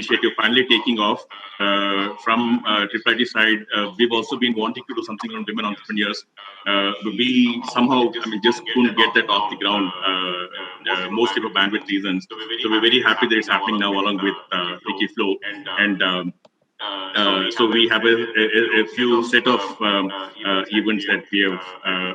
initiative finally taking off. From IIIT side, we've also been wanting to do something on women entrepreneurs. We somehow, just couldn't get that off the ground, mostly for bandwidth reasons. So we're very happy that it's happening now along with FICCI FLO. And so we have a few set of events that we have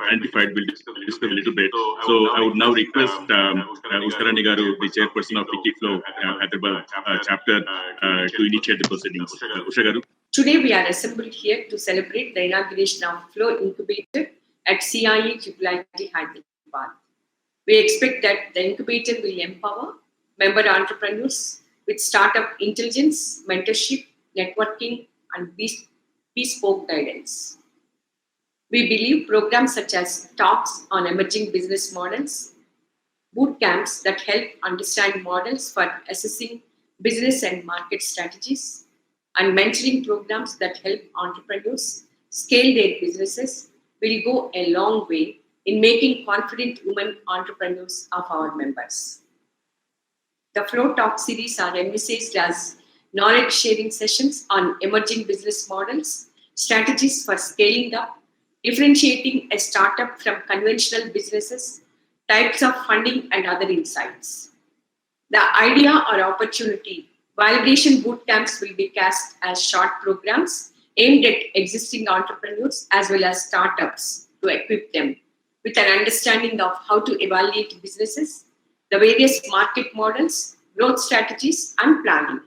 identified. We'll discuss a little bit. So I would now request Usharani Garu, the chairperson of FICCI FLO Hyderabad chapter, to initiate the proceedings. Usha Garu. Today we are assembled here to celebrate the inauguration of FLO Incubator at CIE-IIITH Hyderabad. We expect that the incubator will empower member entrepreneurs with startup intelligence, mentorship, networking, and bespoke guidance. We believe programs such as talks on emerging business models, boot camps that help understand models for assessing business and market strategies, and mentoring programs that help entrepreneurs scale their businesses will go a long way in making confident women entrepreneurs of our members. The FLO Talk series are envisaged as knowledge-sharing sessions on emerging business models, strategies for scaling up, differentiating a startup from conventional businesses, types of funding, and other insights. The idea or opportunity validation boot camps will be cast as short programs aimed at existing entrepreneurs as well as startups to equip them with an understanding of how to evaluate businesses, the various market models, growth strategies, and planning.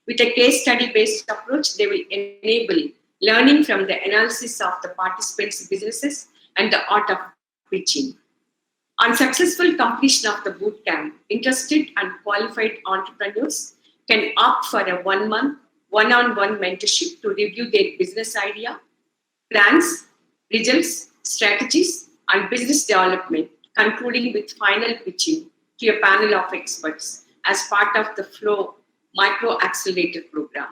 With a case study-based approach, they will enable learning from the analysis of the participants' businesses and the art of pitching. On successful completion of the bootcamp, interested and qualified entrepreneurs can opt for a 1-month, one-on-one mentorship to review their business idea, plans, results, strategies, and business development, concluding with final pitching to a panel of experts as part of the FLO Micro Accelerator program.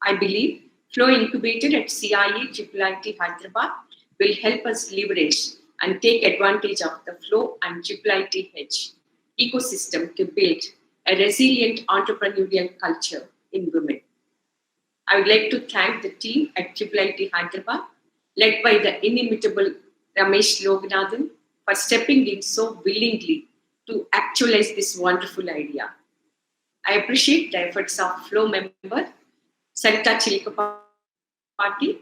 I believe FLO Incubator at CIE-IIITH Hyderabad will help us leverage and take advantage of the FLO and IIITH ecosystem to build a resilient entrepreneurial culture in women. I would like to thank the team at IIITH Hyderabad, led by the inimitable Ramesh Loganathan, for stepping in so willingly to actualize this wonderful idea. I appreciate the efforts of FLO member Sarita Chilkapati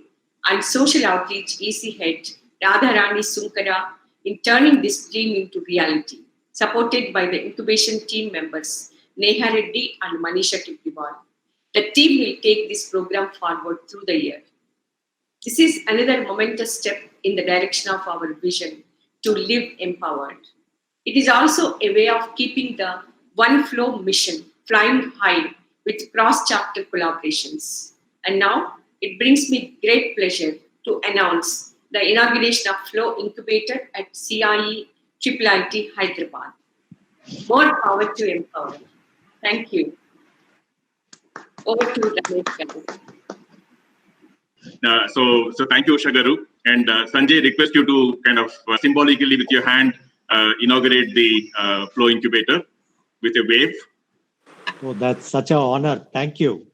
and Social Outreach EC Head Radharani Sunkara in turning this dream into reality, supported by the incubation team members Neha Reddy and Manisha Tippiwal. The team will take this program forward through the year. This is another momentous step in the direction of our vision to live empowered. It is also a way of keeping the One FLO mission flying high with cross-chapter collaborations. And now, it brings me great pleasure to announce the inauguration of FLO Incubator at CIE-IIITH Hyderabad. More power to empower. Thank you. Over to Ramesh. So thank you, Usha Garu. And Sanjay, request you to kind of symbolically with your hand inaugurate the FLO Incubator with a wave. Oh, that's such an honor. Thank you.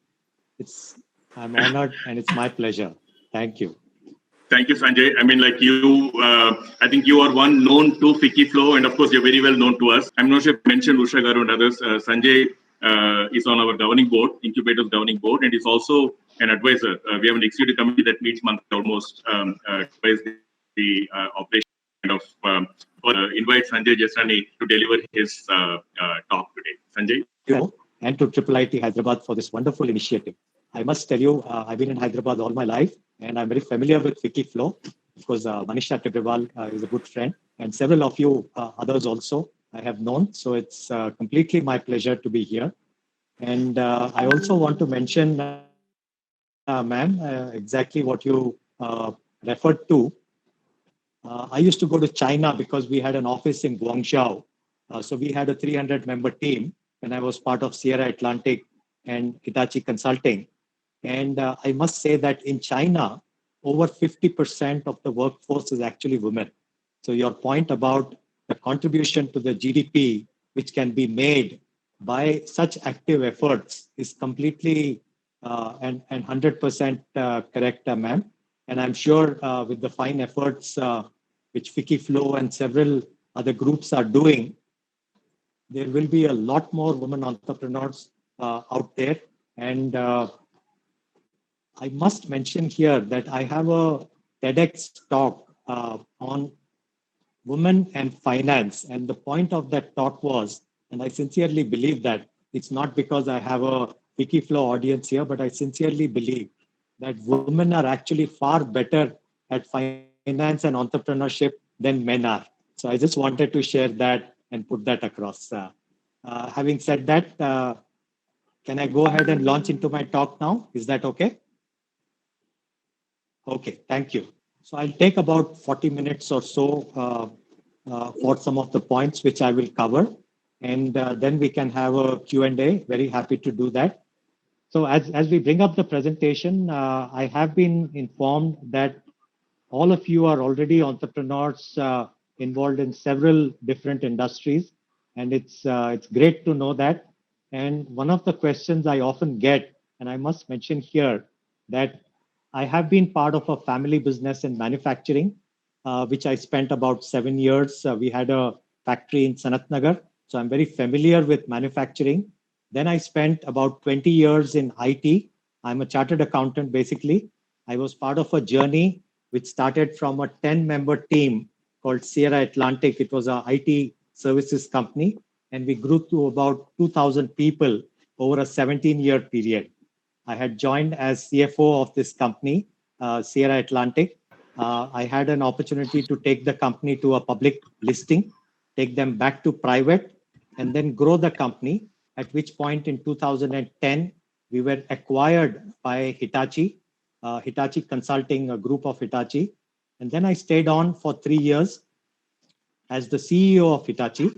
I'm honored and it's my pleasure. Thank you. Thank you, Sanjay. I mean, like you, I think you are one known to FICCI FLO, and of course, you're very well known to us. I'm not sure if you mentioned Usha Garu and others. Sanjay is on our governing board, Incubator's governing board, and is also an advisor. We have an executive committee that meets monthly almost twice the operation of invite Sanjay Jesrani to deliver his talk today. Sanjay? And to IIIT Hyderabad for this wonderful initiative. I must tell you, I've been in Hyderabad all my life, and I'm very familiar with FICCI FLO. Of course, Manisha Tippiwal is a good friend, and several of you others also I have known. So it's completely my pleasure to be here. And I also want to mention, ma'am, exactly what you referred to. I used to go to China because we had an office in Guangzhou. So we had a 300-member team, and I was part of Sierra Atlantic and Hitachi Consulting. And I must say that in China, over 50% of the workforce is actually women. So your point about the contribution to the GDP, which can be made by such active efforts is completely and 100% correct, ma'am. And I'm sure with the fine efforts which FICCI FLO and several other groups are doing, there will be a lot more women entrepreneurs out there. And I must mention here that I have a TEDx talk on women and finance. And the point of that talk was, and I sincerely believe that it's not because I have a FICCI FLO audience here, but I sincerely believe that women are actually far better at finance and entrepreneurship than men are. So I just wanted to share that and put that across. Having said that, can I go ahead and launch into my talk now? Is that okay? Okay, thank you. So I'll take about 40 minutes or so for some of the points which I will cover. And then we can have a Q&A. Very happy to do that. So as we bring up the presentation, I have been informed that all of you are already entrepreneurs involved in several different industries. And it's great to know that. And one of the questions I often get, and I must mention here, that I have been part of a family business in manufacturing, which I spent about 7 years. We had a factory in Sanat Nagar, so I'm very familiar with manufacturing. Then I spent about 20 years in IT. I'm a chartered accountant, basically. I was part of a journey which started from a 10-member team called Sierra Atlantic. It was a IT services company, and we grew to about 2,000 people over a 17-year period. I had joined as CFO of this company, Sierra Atlantic. I had an opportunity to take the company to a public listing, take them back to private, and then grow the company, at which point in 2010, we were acquired by Hitachi, Hitachi Consulting, a group of Hitachi. And then I stayed on for 3 years as the CEO of Hitachi,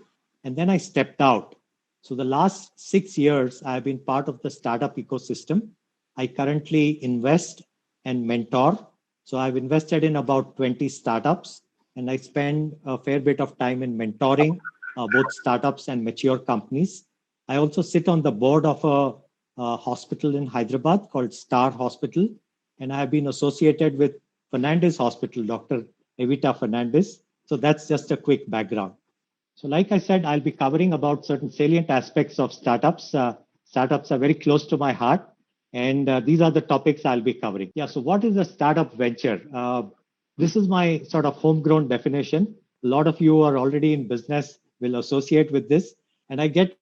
and then I stepped out. So the last 6 years, I've been part of the startup ecosystem. I currently invest and mentor. So I've invested in about 20 startups, and I spend a fair bit of time in mentoring both startups and mature companies. I also sit on the board of a hospital in Hyderabad called Star Hospital, and I have been associated with Fernandez Hospital, Dr. Evita Fernandez. So that's just a quick background. So like I said, I'll be covering about certain salient aspects of startups. Startups are very close to my heart, and these are the topics I'll be covering. Yeah, so what is a startup venture? This is my sort of homegrown definition. A lot of you are already in business will associate with this. And I get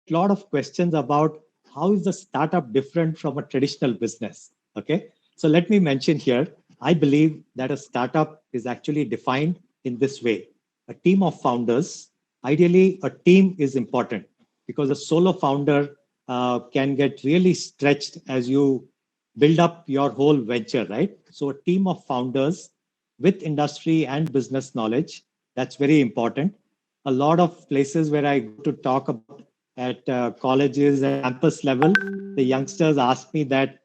a lot of questions about how is the startup different from a traditional business? Okay, so let me mention here, I believe that a startup is actually defined in this way. A team of founders, ideally a team is important because a solo founder can get really stretched as you build up your whole venture, right? So a team of founders with industry and business knowledge, that's very important. A lot of places where I go to talk about at colleges and campus level, the youngsters ask me that,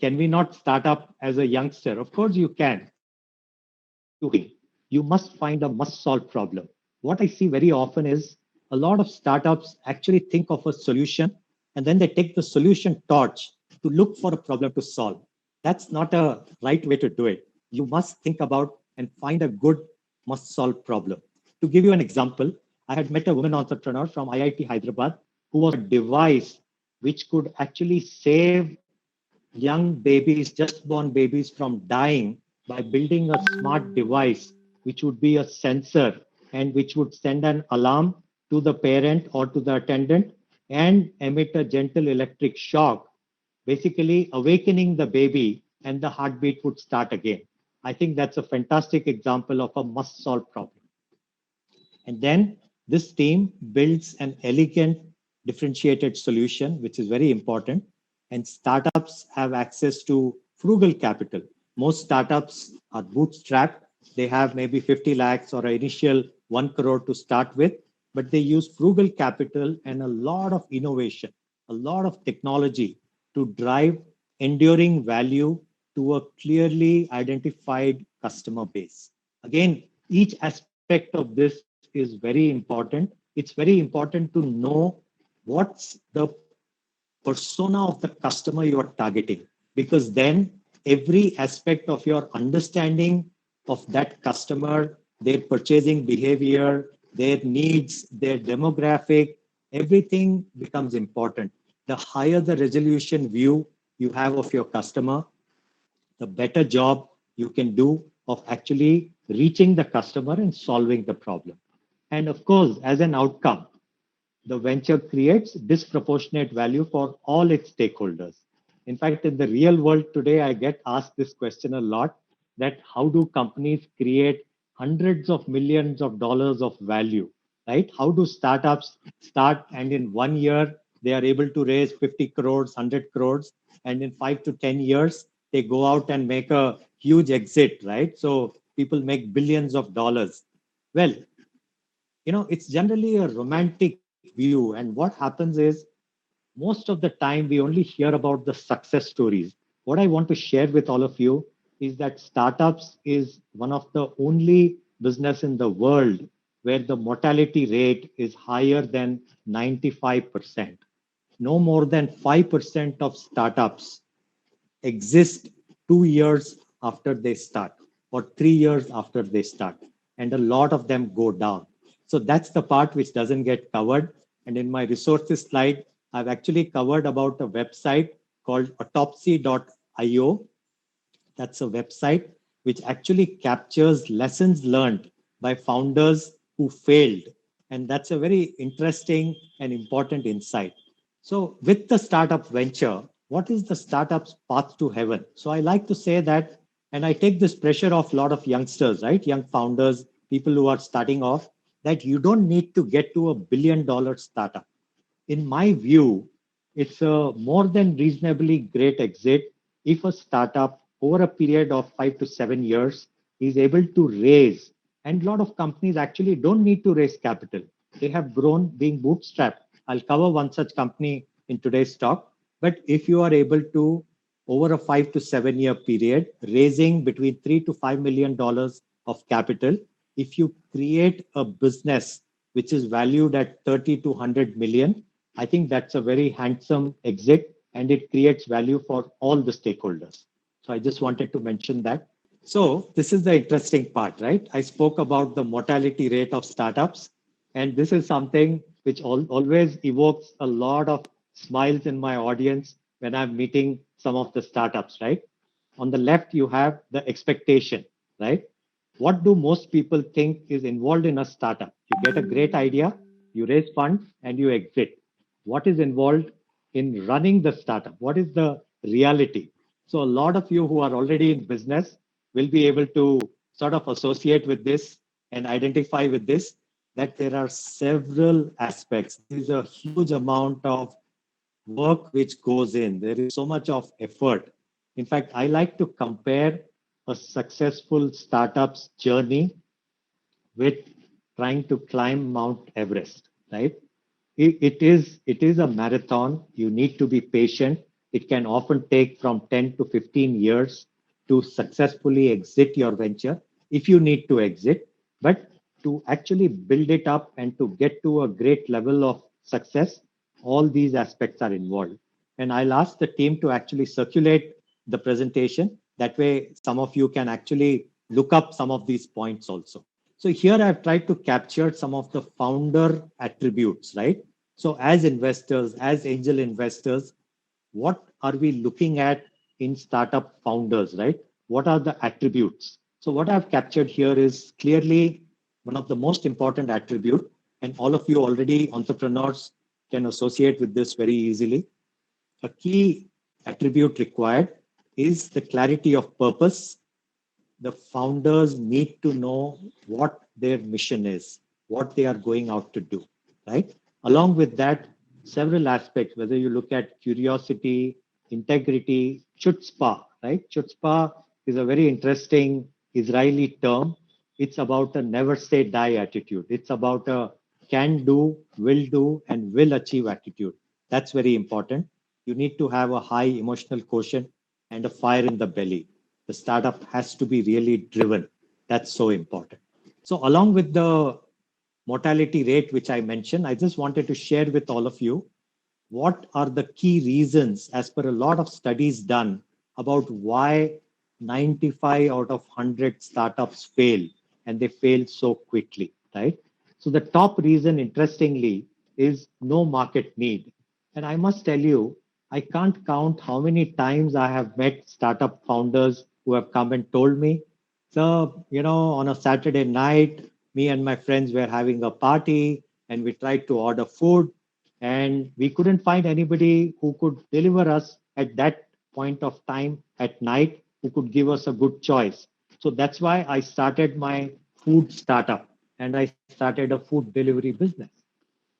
can we not start up as a youngster? Of course you can. You must find a must solve problem. What I see very often is a lot of startups actually think of a solution and then they take the solution torch to look for a problem to solve. That's not a right way to do it. You must think about and find a good must solve problem. To give you an example, I had met a woman entrepreneur from IIT Hyderabad who was a device which could actually save young babies, just born babies, from dying by building a smart device, which would be a sensor and which would send an alarm to the parent or to the attendant and emit a gentle electric shock, basically awakening the baby, and the heartbeat would start again. I think that's a fantastic example of a must solve problem. And then this team builds an elegant differentiated solution, which is very important. And startups have access to frugal capital. Most startups are bootstrapped. They have maybe 50 lakhs or an initial 1 crore to start with, but they use frugal capital and a lot of innovation, a lot of technology to drive enduring value to a clearly identified customer base. Again, each aspect of this is very important. It's very important to know what's the persona of the customer you are targeting, because then every aspect of your understanding of that customer, their purchasing behavior, their needs, their demographic, everything becomes important. The higher the resolution view you have of your customer, the better job you can do of actually reaching the customer and solving the problem. And of course, as an outcome, the venture creates disproportionate value for all its stakeholders. In fact, in the real world today, I get asked this question a lot, that how do companies create hundreds of millions of dollars of value, right? How do startups start and in 1 year, they are able to raise 50 crores, 100 crores, and in 5 to 10 years, they go out and make a huge exit, right? So people make billions of dollars. Well, it's generally a romantic view. And what happens is most of the time we only hear about the success stories. What I want to share with all of you is that startups is one of the only business in the world where the mortality rate is higher than 95%. No more than 5% of startups exist 2 years after they start or 3 years after they start. And a lot of them go down. So that's the part which doesn't get covered. And in my resources slide, I've actually covered about a website called autopsy.io. That's a website which actually captures lessons learned by founders who failed. And that's a very interesting and important insight. So, with the startup venture, what is the startup's path to heaven? So, I like to say that, and I take this pressure off a lot of youngsters, right? Young founders, people who are starting off, that you don't need to get to $1 billion startup. In my view, it's a more than reasonably great exit if a startup over a period of 5 to 7 years is able to raise. And a lot of companies actually don't need to raise capital. They have grown being bootstrapped. I'll cover one such company in today's talk. But if you are able to, over a 5 to 7 year period, raising between $3 to $5 million of capital, if you create a business which is valued at 30 to 100 million, I think that's a very handsome exit and it creates value for all the stakeholders. So I just wanted to mention that. So this is the interesting part, right? I spoke about the mortality rate of startups, and this is something which always evokes a lot of smiles in my audience when I'm meeting some of the startups, right? On the left, you have the expectation, right? What do most people think is involved in a startup? You get a great idea, you raise funds, and you exit. What is involved in running the startup? What is the reality? So, a lot of you who are already in business will be able to sort of associate with this and identify with this, that there are several aspects. There is a huge amount of work which goes in. There is so much of effort. In fact, I like to compare a successful startup's journey with trying to climb Mount Everest, right? It is a marathon. You need to be patient. It can often take from 10 to 15 years to successfully exit your venture if you need to exit. But to actually build it up and to get to a great level of success, all these aspects are involved. And I'll ask the team to actually circulate the presentation. That way, some of you can actually look up some of these points also. So here I've tried to capture some of the founder attributes, right? So as investors, as angel investors, what are we looking at in startup founders, right? What are the attributes? So what I've captured here is clearly one of the most important attribute, and all of you already entrepreneurs can associate with this very easily. A key attribute required is the clarity of purpose. The founders need to know what their mission is, what they are going out to do, right? Along with that, several aspects, whether you look at curiosity, integrity, chutzpah, right? Chutzpah is a very interesting Israeli term. It's about a never say die attitude. It's about a can do, and will achieve attitude. That's very important. You need to have a high emotional quotient and a fire in the belly. The startup has to be really driven. That's so important. So along with the mortality rate, which I mentioned, I just wanted to share with all of you what are the key reasons, as per a lot of studies done, about why 95 out of 100 startups fail, and they fail so quickly, right? So the top reason, interestingly, is no market need. And I must tell you, I can't count how many times I have met startup founders who have come and told me, so, on a Saturday night, me and my friends were having a party and we tried to order food and we couldn't find anybody who could deliver us at that point of time at night who could give us a good choice. So that's why I started my food startup and I started a food delivery business.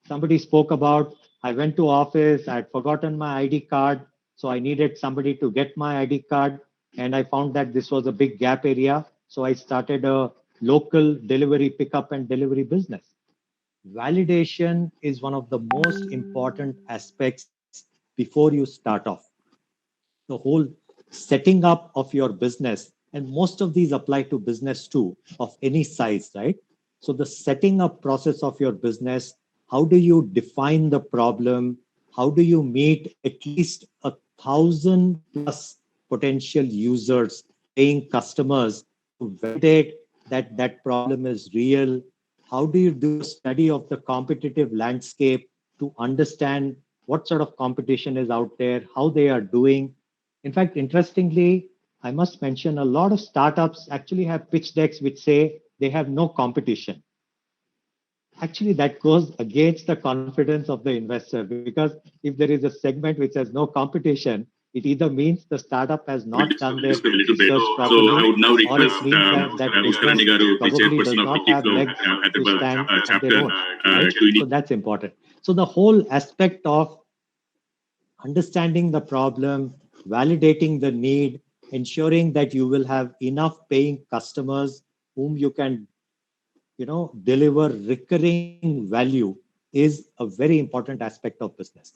Somebody spoke about, I went to office, I had forgotten my ID card, so I needed somebody to get my ID card, and I found that this was a big gap area, so I started a local delivery pickup and delivery business. Validation is one of the most important aspects before you start off. The whole setting up of your business, and most of these apply to business too, of any size, right? So the setting up process of your business, how do you define the problem? How do you meet at least 1,000 plus potential users, paying customers, to validate that that problem is real? How do you do a study of the competitive landscape to understand what sort of competition is out there, how they are doing? In fact, interestingly, I must mention a lot of startups actually have pitch decks which say they have no competition. Actually, that goes against the confidence of the investor, because if there is a segment which has no competition, it either means the startup has We'll not done their discuss a little bit. research So properly, I would now or it request means that that business Usharani Garu, the probably does Chairperson of not FICCI have FLO legs to Hyderabad stand on their chapter, own, right? So that's important. So the whole aspect of understanding the problem, validating the need, ensuring that you will have enough paying customers whom you can, deliver recurring value, is a very important aspect of business.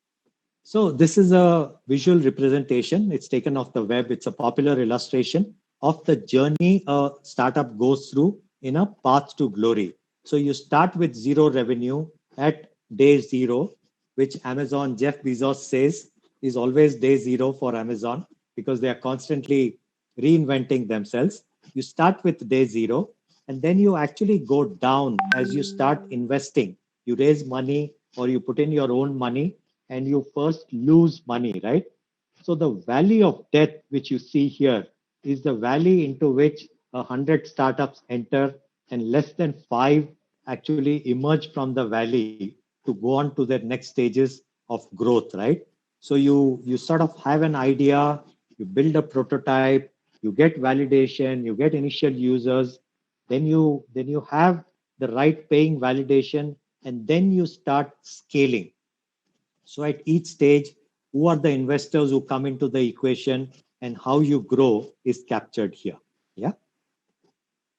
So this is a visual representation. It's taken off the web. It's a popular illustration of the journey a startup goes through in a path to glory. So you start with zero revenue at day zero, which Amazon Jeff Bezos says is always day zero for Amazon because they are constantly reinventing themselves. You start with day zero, and then you actually go down as you start investing. You raise money or you put in your own money and you first lose money, right? So the valley of death, which you see here, is the valley into which 100 startups enter, and less than five actually emerge from the valley to go on to their next stages of growth, right? So you sort of have an idea, you build a prototype, you get validation, you get initial users, then you have the right paying validation, and then you start scaling. So at each stage, who are the investors who come into the equation and how you grow is captured here. Yeah.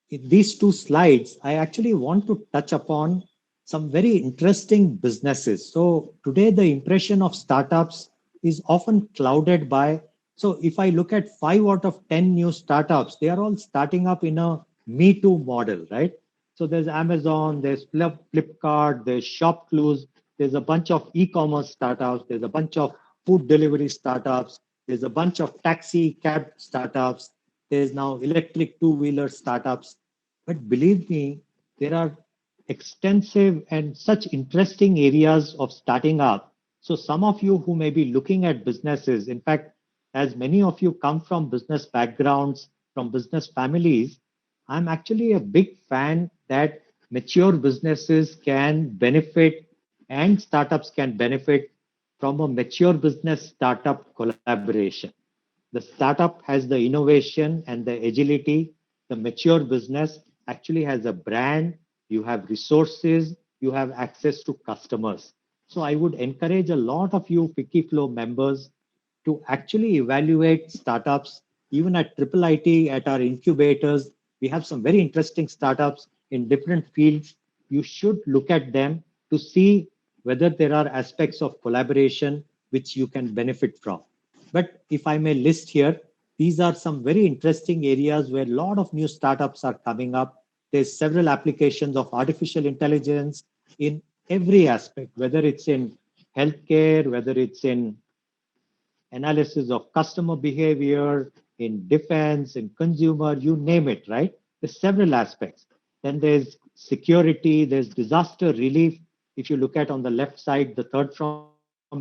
In these two slides, I actually want to touch upon some very interesting businesses. So today, the impression of startups is often clouded by, so if I look at 5 out of 10 new startups, they are all starting up in a Me Too model, right? So there's Amazon, there's Flipkart, there's ShopClues, there's a bunch of e-commerce startups, there's a bunch of food delivery startups, there's a bunch of taxi cab startups, there's now electric two-wheeler startups. But believe me, there are extensive and such interesting areas of starting up. So some of you who may be looking at businesses, in fact, as many of you come from business backgrounds, from business families, I'm actually a big fan that mature businesses can benefit and startups can benefit from a mature business startup collaboration. The startup has the innovation and the agility. The mature business actually has a brand, you have resources, you have access to customers. So I would encourage a lot of you FICCI Flow members to actually evaluate startups, even at IIIT, at our incubators. We have some very interesting startups in different fields. You should look at them to see whether there are aspects of collaboration which you can benefit from. But if I may list here, these are some very interesting areas where a lot of new startups are coming up. There's several applications of artificial intelligence in every aspect, whether it's in healthcare, whether it's in analysis of customer behavior, in defense, in consumer, you name it, right? There's several aspects. Then there's security, there's disaster relief. If you look at on the left side, the third from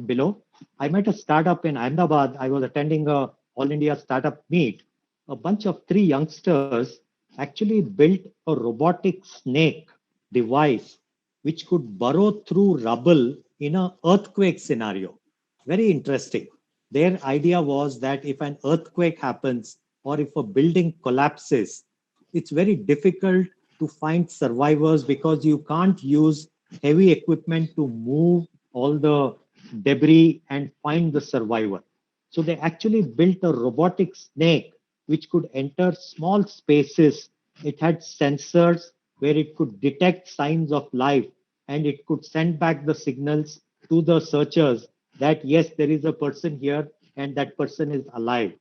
below, I met a startup in Ahmedabad. I was attending a All India startup meet. A bunch of three youngsters actually built a robotic snake device which could burrow through rubble in an earthquake scenario. Very interesting. Their idea was that if an earthquake happens or if a building collapses, it's very difficult to find survivors because you can't use heavy equipment to move all the debris and find the survivor. So they actually built a robotic snake which could enter small spaces. It had sensors where it could detect signs of life and it could send back the signals to the searchers that yes, there is a person here and that person is alive.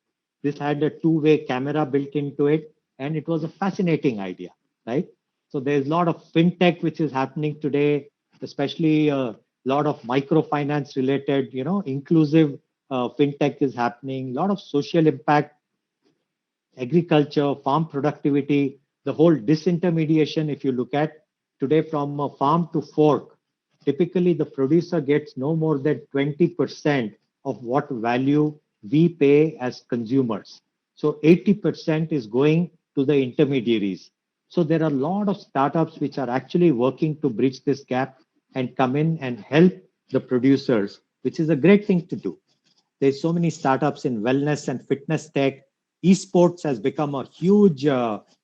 This had a two-way camera built into it, and it was a fascinating idea, right? So there's a lot of fintech which is happening today, especially a lot of microfinance related, inclusive fintech is happening, a lot of social impact, agriculture, farm productivity, the whole disintermediation. If you look at today from a farm to fork, typically the producer gets no more than 20% of what value we pay as consumers. So 80% is going to the intermediaries. So there are a lot of startups which are actually working to bridge this gap and come in and help the producers, which is a great thing to do. There's so many startups in wellness and fitness tech. Esports has become a huge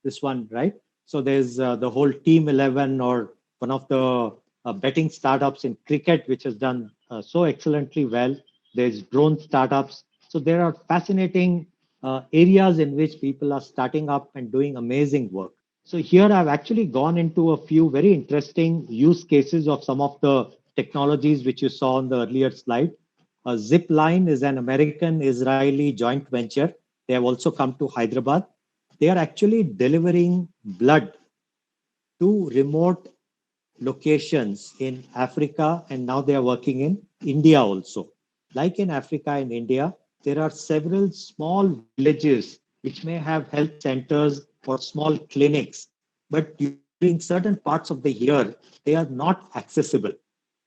this one, right? So there's the whole Team 11 or one of the betting startups in cricket, which has done so excellently well. There's drone startups. So there are fascinating areas in which people are starting up and doing amazing work. So here I've actually gone into a few very interesting use cases of some of the technologies which you saw on the earlier slide. Zipline is an American-Israeli joint venture. They have also come to Hyderabad. They are actually delivering blood to remote locations in Africa, and now they are working in India also. Like in Africa and India, there are several small villages which may have health centers or small clinics, but during certain parts of the year, they are not accessible.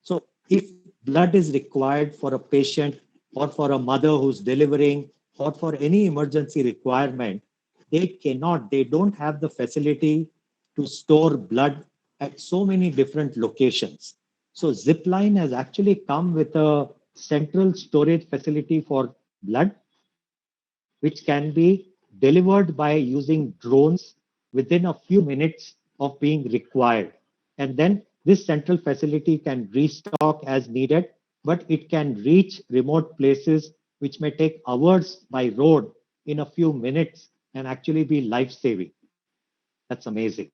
So if blood is required for a patient or for a mother who's delivering or for any emergency requirement, they don't have the facility to store blood at so many different locations. So Zipline has actually come with a central storage facility for blood, which can be delivered by using drones within a few minutes of being required. And then this central facility can restock as needed, but it can reach remote places which may take hours by road in a few minutes and actually be life-saving. That's amazing.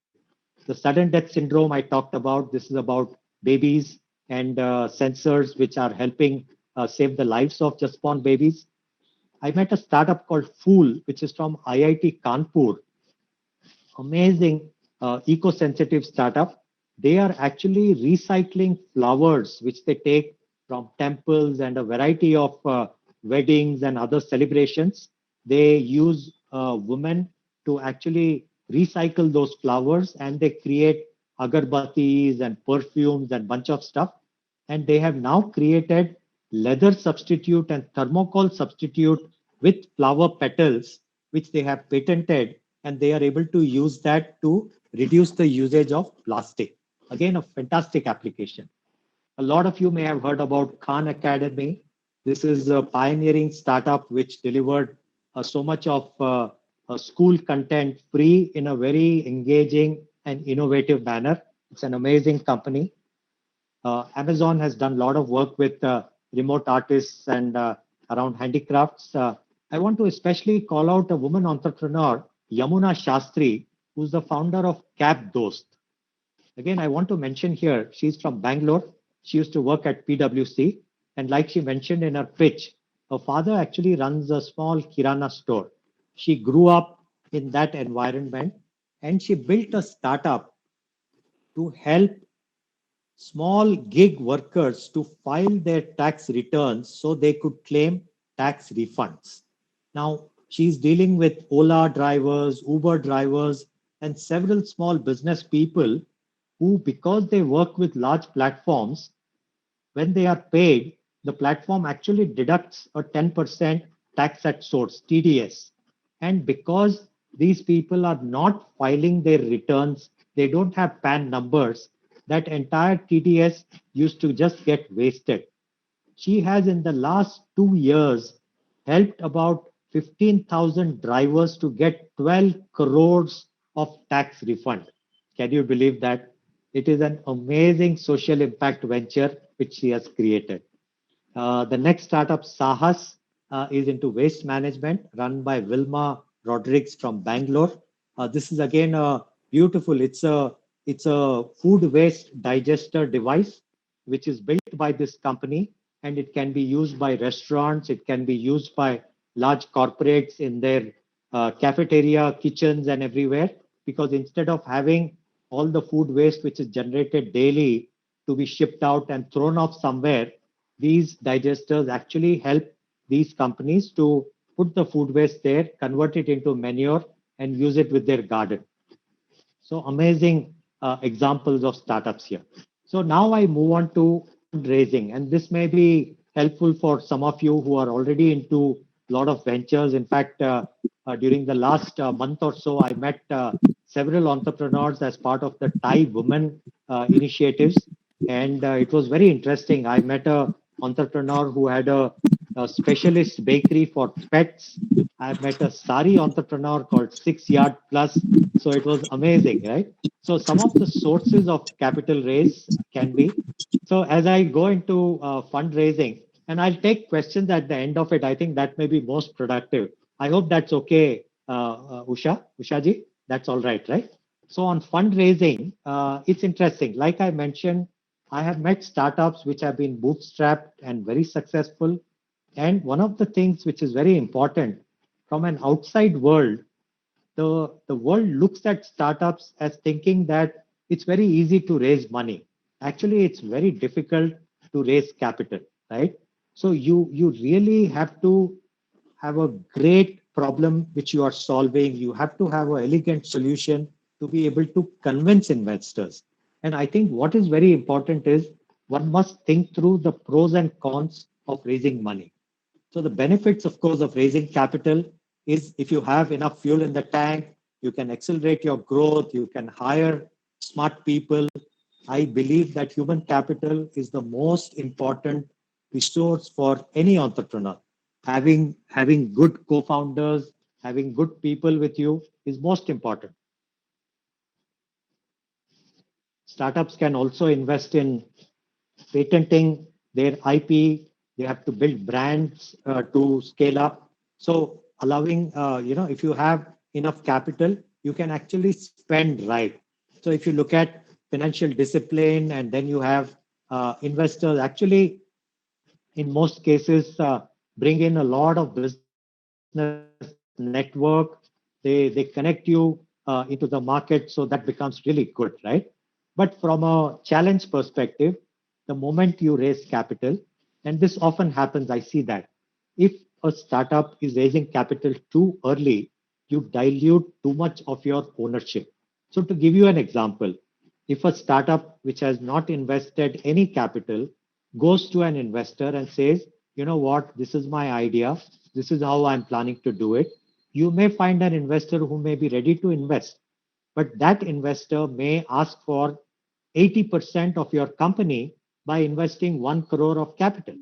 The sudden death syndrome I talked about, this is about babies and sensors which are helping save the lives of just born babies. I met a startup called Fool, which is from IIT Kanpur. Amazing eco-sensitive startup. They are actually recycling flowers, which they take from temples and a variety of weddings and other celebrations. They use women to actually recycle those flowers and they create agarbattis and perfumes and bunch of stuff. And they have now created leather substitute and thermocol substitute with flower petals, which they have patented, and they are able to use that to reduce the usage of plastic. Again, a fantastic application. A lot of you may have heard about Khan Academy. This is a pioneering startup which delivered so much of school content free in a very engaging and innovative manner. It's an amazing company. Amazon has done a lot of work with remote artists and around handicrafts. I want to especially call out a woman entrepreneur, Yamuna Shastri, who's the founder of Cap Dost. Again, I want to mention here, she's from Bangalore. She used to work at PwC. And like she mentioned in her pitch, her father actually runs a small Kirana store. She grew up in that environment and she built a startup to help small gig workers to file their tax returns so they could claim tax refunds. Now, she's dealing with Ola drivers, Uber drivers, and several small business people who, because they work with large platforms, when they are paid, the platform actually deducts a 10% tax at source, TDS. And because these people are not filing their returns, they don't have PAN numbers, that entire TDS used to just get wasted. She has, in the last 2 years, helped about 15,000 drivers to get 12 crores of tax refund. Can you believe that? It is an amazing social impact venture which she has created. The next startup, Sahas, is into waste management, run by Wilma Rodriguez from Bangalore. This is again a beautiful. It's a food waste digester device, which is built by this company, and it can be used by restaurants. It can be used by large corporates in their cafeteria, kitchens, and everywhere. Because instead of having all the food waste which is generated daily to be shipped out and thrown off somewhere, these digesters actually help these companies to put the food waste there, convert it into manure, and use it with their garden. So amazing examples of startups here. So now I move on to fundraising, and this may be helpful for some of you who are already into a lot of ventures. In fact, during the last month or so, I met several entrepreneurs as part of the Thai Women initiatives, and it was very interesting. I met a entrepreneur who had a specialist bakery for pets. I met a sari entrepreneur called 6 Yard Plus. So it was amazing, right? So some of the sources of capital raise can be. So as I go into fundraising, and I'll take questions at the end of it. I think that may be most productive. I hope that's okay, Ushaji. That's all right, right? So on fundraising, it's interesting. Like I mentioned, I have met startups which have been bootstrapped and very successful. And one of the things which is very important from an outside world, the world looks at startups as thinking that it's very easy to raise money. Actually, it's very difficult to raise capital, right? So you really have to have a great problem which you are solving. You have to have an elegant solution to be able to convince investors. And I think what is very important is one must think through the pros and cons of raising money. So the benefits, of course, of raising capital is if you have enough fuel in the tank, you can accelerate your growth, you can hire smart people. I believe that human capital is the most important resource for any entrepreneur. Having good co-founders, having good people with you is most important. Startups can also invest in patenting their IP. They have to build brands to scale up. So allowing, if you have enough capital, you can actually spend right. So if you look at financial discipline and then you have investors actually, in most cases, bring in a lot of business network. They connect you into the market. So that becomes really good, right? But from a challenge perspective, the moment you raise capital, and this often happens, I see that if a startup is raising capital too early, you dilute too much of your ownership. So, to give you an example, if a startup which has not invested any capital goes to an investor and says, you know what, this is my idea, this is how I'm planning to do it, you may find an investor who may be ready to invest, but that investor may ask for 80% of your company by investing 1 crore of capital.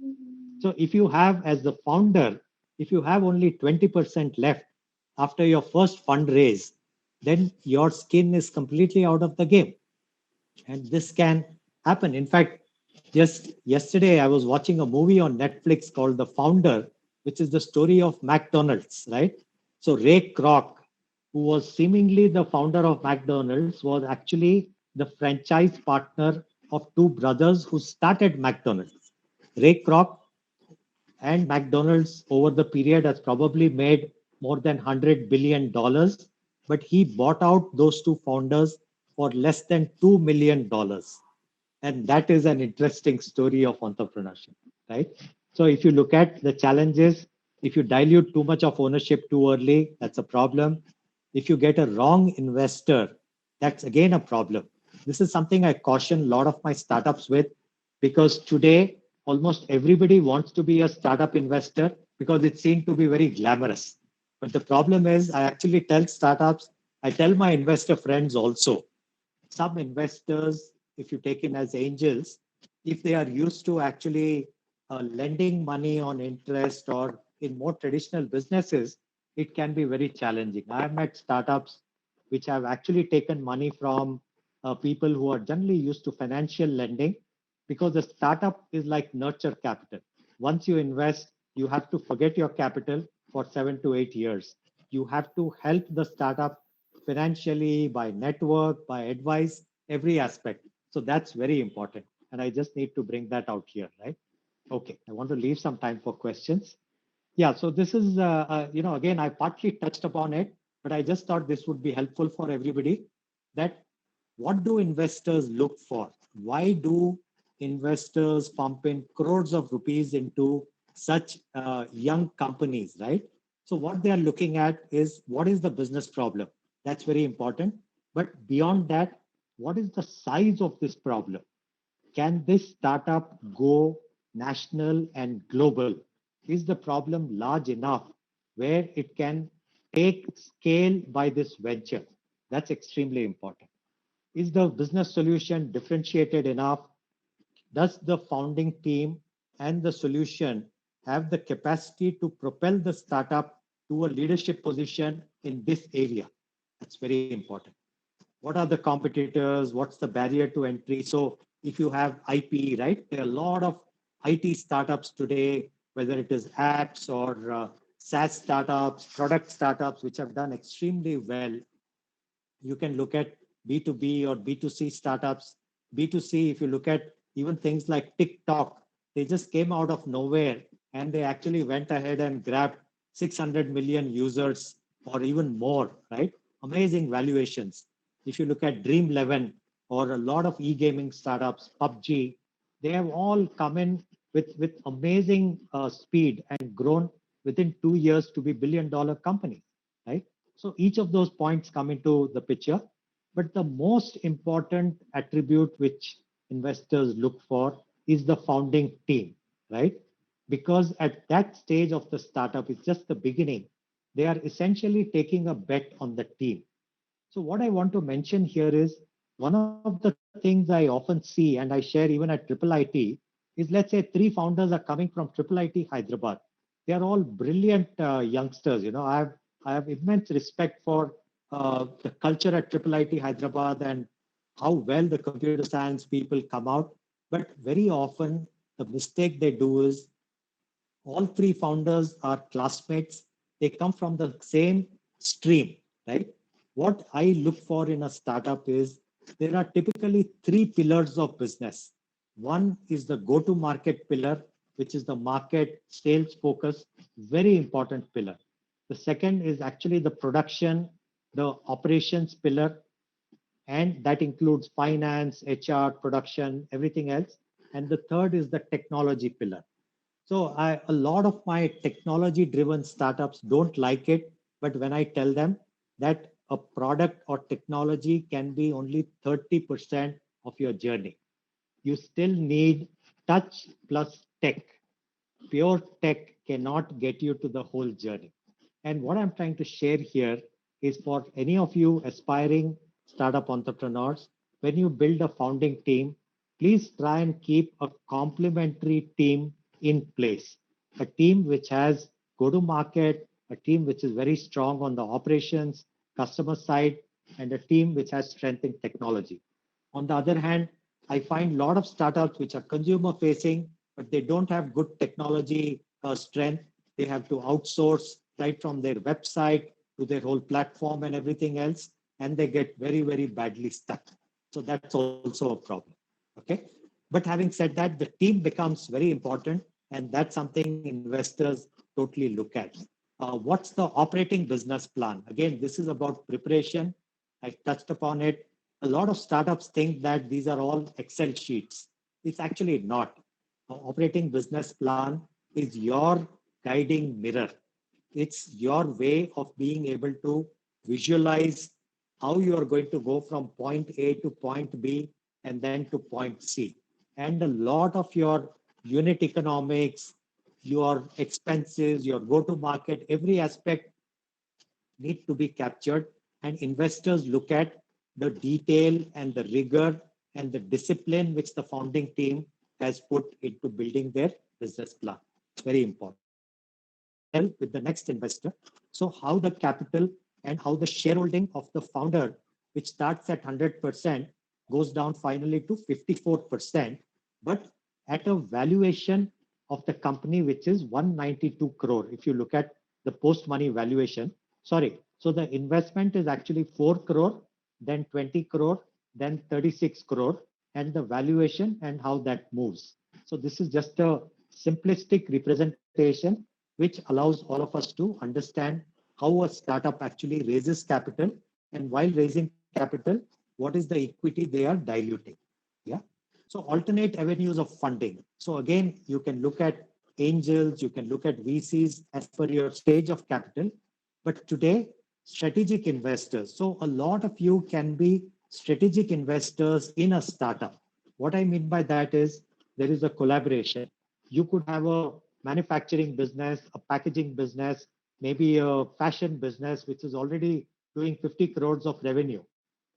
So if you have, as the founder, if you have only 20% left after your first fundraise, then your skin is completely out of the game. And this can happen. In fact, just yesterday, I was watching a movie on Netflix called The Founder, which is the story of McDonald's, right? So Ray Kroc, who was seemingly the founder of McDonald's, was actually the franchise partner of two brothers who started McDonald's. Ray Kroc and McDonald's over the period has probably made more than $100 billion, but he bought out those two founders for less than $2 million. And that is an interesting story of entrepreneurship, right? So if you look at the challenges, if you dilute too much of ownership too early, that's a problem. If you get a wrong investor, that's again a problem. This is something I caution a lot of my startups with, because today almost everybody wants to be a startup investor because it seemed to be very glamorous. But the problem is, I actually tell startups, I tell my investor friends also, some investors, if you take in as angels, if they are used to actually lending money on interest or in more traditional businesses, it can be very challenging. I have met startups which have actually taken money from people who are generally used to financial lending, because the startup is like nurture capital. Once you invest, you have to forget your capital for 7 to 8 years. You have to help the startup financially, by network, by advice, every aspect. So that's very important. And I just need to bring that out here, right? Okay, I want to leave some time for questions. Yeah, so this is, again, I partly touched upon it, but I just thought this would be helpful for everybody, that what do investors look for? Why do investors pump in crores of rupees into such young companies, right? So what they are looking at is, what is the business problem? That's very important. But beyond that, what is the size of this problem? Can this startup go national and global? Is the problem large enough where it can take scale by this venture? That's extremely important. Is the business solution differentiated enough? Does the founding team and the solution have the capacity to propel the startup to a leadership position in this area? That's very important. What are the competitors? What's the barrier to entry? So if you have IP, right, there are a lot of IT startups today, whether it is apps or SaaS startups, product startups, which have done extremely well. You can look at B2B or B2C startups. B2C, if you look at even things like TikTok, they just came out of nowhere and they actually went ahead and grabbed 600 million users or even more, right? Amazing valuations. If you look at Dream 11 or a lot of e-gaming startups, PUBG, they have all come in with amazing speed and grown within 2 years to be billion-dollar companies, right? So each of those points come into the picture. But the most important attribute which investors look for is the founding team, right? Because at that stage of the startup, it's just the beginning. They are essentially taking a bet on the team. So what I want to mention here is, one of the things I often see, and I share even at IIIT, is, let's say 3 founders are coming from IIIT Hyderabad. They are all brilliant youngsters. I have immense respect for the culture at IIIT Hyderabad and how well the computer science people come out. But very often the mistake they do is, all 3 founders are classmates. They come from the same stream, right? What I look for in a startup is, there are typically 3 pillars of business. One is the go-to-market pillar, which is the market sales focus, very important pillar. The second is actually the production, the operations pillar, and that includes finance, HR, production, everything else. And the third is the technology pillar. So a lot of my technology-driven startups don't like it, but when I tell them that a product or technology can be only 30% of your journey, you still need touch plus tech. Pure tech cannot get you to the whole journey. And what I'm trying to share here is, for any of you aspiring startup entrepreneurs, when you build a founding team, please try and keep a complementary team in place. A team which has go-to-market, a team which is very strong on the operations, customer side, and a team which has strength in technology. On the other hand, I find a lot of startups which are consumer facing, but they don't have good technology strength. They have to outsource right from their website to their whole platform and everything else, and they get very, very badly stuck. So that's also a problem. Okay. But having said that, the team becomes very important, and that's something investors totally look at. What's the operating business plan? Again, this is about preparation. I touched upon it. A lot of startups think that these are all Excel sheets. It's actually not. Operating business plan is your guiding mirror. It's your way of being able to visualize how you are going to go from point A to point B and then to point C. And a lot of your unit economics, your expenses, your go to market, every aspect need to be captured, and investors look at the detail and the rigor and the discipline which the founding team has put into building their business plan. Very important. Help with the next investor. So how the capital and how the shareholding of the founder, which starts at 100%, goes down finally to 54%, but at a valuation of the company, which is 192 crore. If you look at the post-money valuation, sorry, so the investment is actually 4 crore, then 20 crore, then 36 crore, and the valuation and how that moves. So this is just a simplistic representation which allows all of us to understand how a startup actually raises capital, and while raising capital, what is the equity they are diluting. Yeah. So alternate avenues of funding. So again, you can look at angels, you can look at VCs as per your stage of capital. But today, strategic investors. So a lot of you can be strategic investors in a startup. What I mean by that is there is a collaboration. You could have a manufacturing business, a packaging business, maybe a fashion business, which is already doing 50 crores of revenue.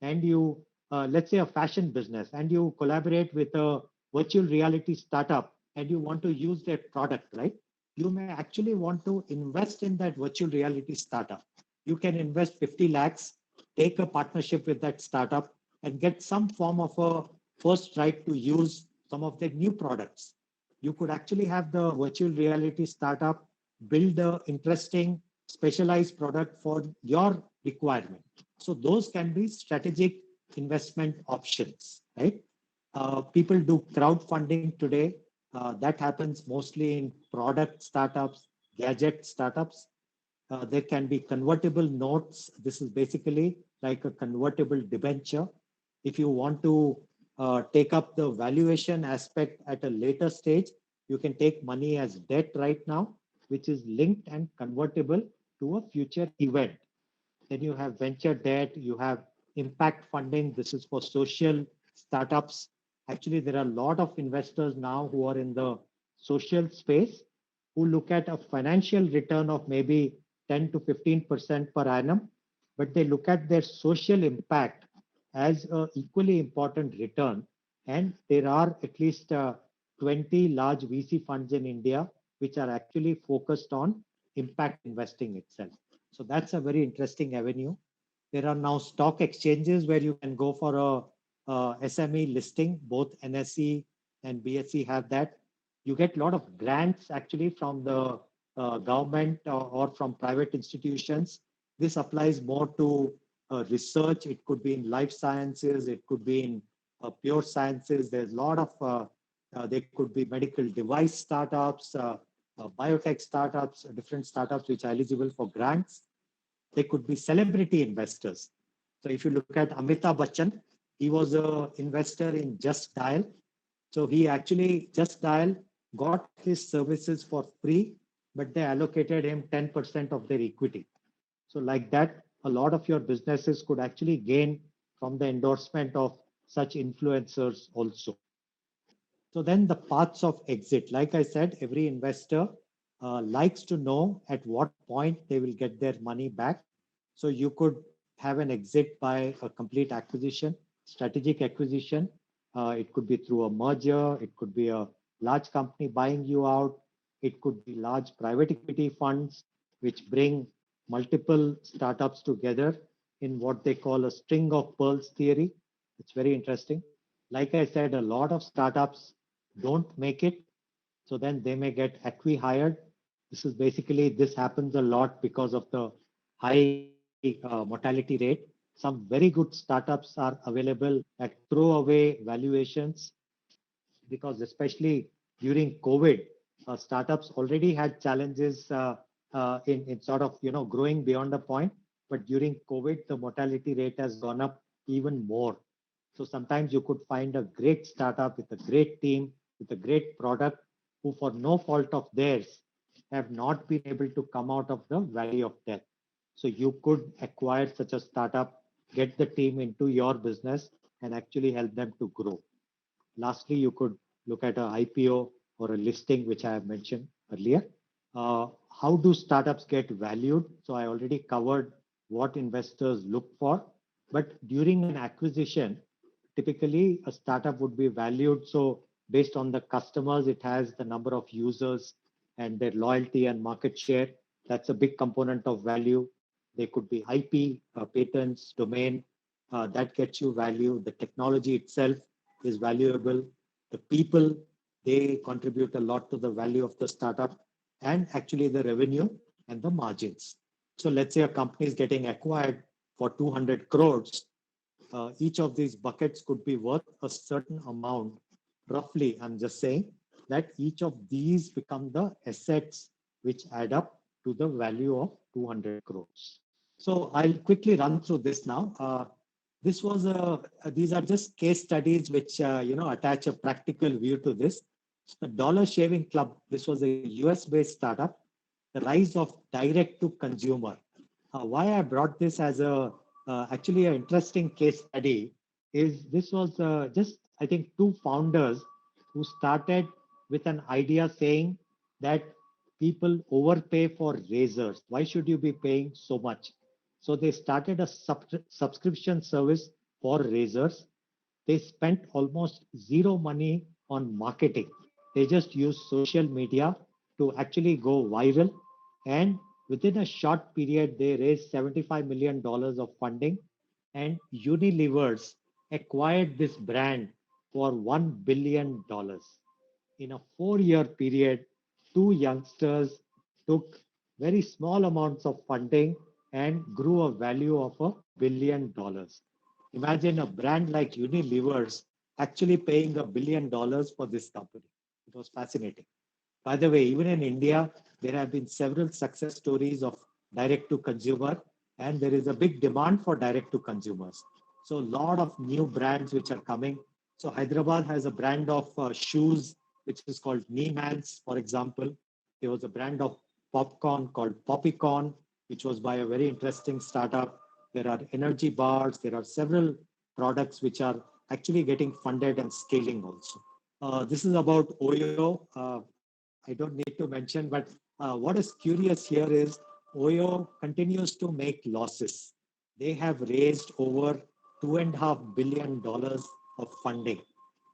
And you, let's say a fashion business, and you collaborate with a virtual reality startup and you want to use their product, right? You may actually want to invest in that virtual reality startup. You can invest 50 lakhs, take a partnership with that startup, and get some form of a first right to use some of their new products. You could actually have the virtual reality startup build an interesting specialized product for your requirement. So those can be strategic investment options, right? People do crowdfunding today. That happens mostly in product startups, gadget startups. There can be convertible notes. This is basically like a convertible debenture. If you want to take up the valuation aspect at a later stage, you can take money as debt right now, which is linked and convertible to a future event. Then you have venture debt, you have impact funding. This is for social startups. Actually, there are a lot of investors now who are in the social space who look at a financial return of maybe 10 to 15% per annum, but they look at their social impact as an equally important return. And there are at least 20 large VC funds in India which are actually focused on impact investing itself. So that's a very interesting avenue. There are now stock exchanges where you can go for a SME listing. Both NSE and BSE have that. You get a lot of grants actually from the government or from private institutions. This applies more to research. It could be in life sciences. It could be in pure sciences. There's a lot of, there could be medical device startups, biotech startups, different startups which are eligible for grants. They could be celebrity investors. So if you look at Amitabh Bachchan, he was an investor in Just Dial. So he actually, Just Dial got his services for free, but they allocated him 10% of their equity. So like that, a lot of your businesses could actually gain from the endorsement of such influencers also. So then the paths of exit, like I said, every investor likes to know at what point they will get their money back. So you could have an exit by a complete acquisition, strategic acquisition. It could be through a merger. It could be a large company buying you out. It could be large private equity funds, which bring multiple startups together in what they call a string of pearls theory. It's very interesting. Like I said, a lot of startups don't make it. So then they may get acqui-hired. This is basically, this happens a lot because of the high mortality rate. Some very good startups are available at throwaway valuations because especially during COVID, startups already had challenges in sort of, growing beyond a point. But during COVID, the mortality rate has gone up even more. So sometimes you could find a great startup with a great team, with a great product, who for no fault of theirs have not been able to come out of the valley of death. So you could acquire such a startup, get the team into your business, and actually help them to grow. Lastly, you could look at an IPO or a listing, which I have mentioned earlier. How do startups get valued? So I already covered what investors look for. But during an acquisition, typically a startup would be valued. So based on the customers, it has the number of users and their loyalty and market share. That's a big component of value. They could be IP, patents, domain. That gets you value. The technology itself is valuable. The people, they contribute a lot to the value of the startup, and actually the revenue and the margins. So let's say a company is getting acquired for 200 crores. Each of these buckets could be worth a certain amount. Roughly, I'm just saying that each of these become the assets which add up to the value of 200 crores. So I'll quickly run through this now. This was these are just case studies which attach a practical view to this. The Dollar Shaving Club, this was a US-based startup. The rise of direct to consumer. Why I brought this as a actually an interesting case study is this was just, I think, two founders who started with an idea saying that people overpay for razors. Why should you be paying so much? So they started a subscription service for razors. They spent almost zero money on marketing. They just used social media to actually go viral. And within a short period, they raised $75 million of funding. And Unilever's acquired this brand for $1 billion. In a 4-year period, two youngsters took very small amounts of funding and grew a value of $1 billion. Imagine a brand like Unilever's actually paying $1 billion for this company. It was fascinating. By the way, even in India, there have been several success stories of direct to consumer, and there is a big demand for direct to consumers. So, a lot of new brands which are coming. So, Hyderabad has a brand of shoes which is called Neemans, for example. There was a brand of popcorn called Poppycorn, which was by a very interesting startup. There are energy bars. There are several products which are actually getting funded and scaling also. This is about Oyo. I don't need to mention, but what is curious here is Oyo continues to make losses. They have raised over $2.5 billion of funding.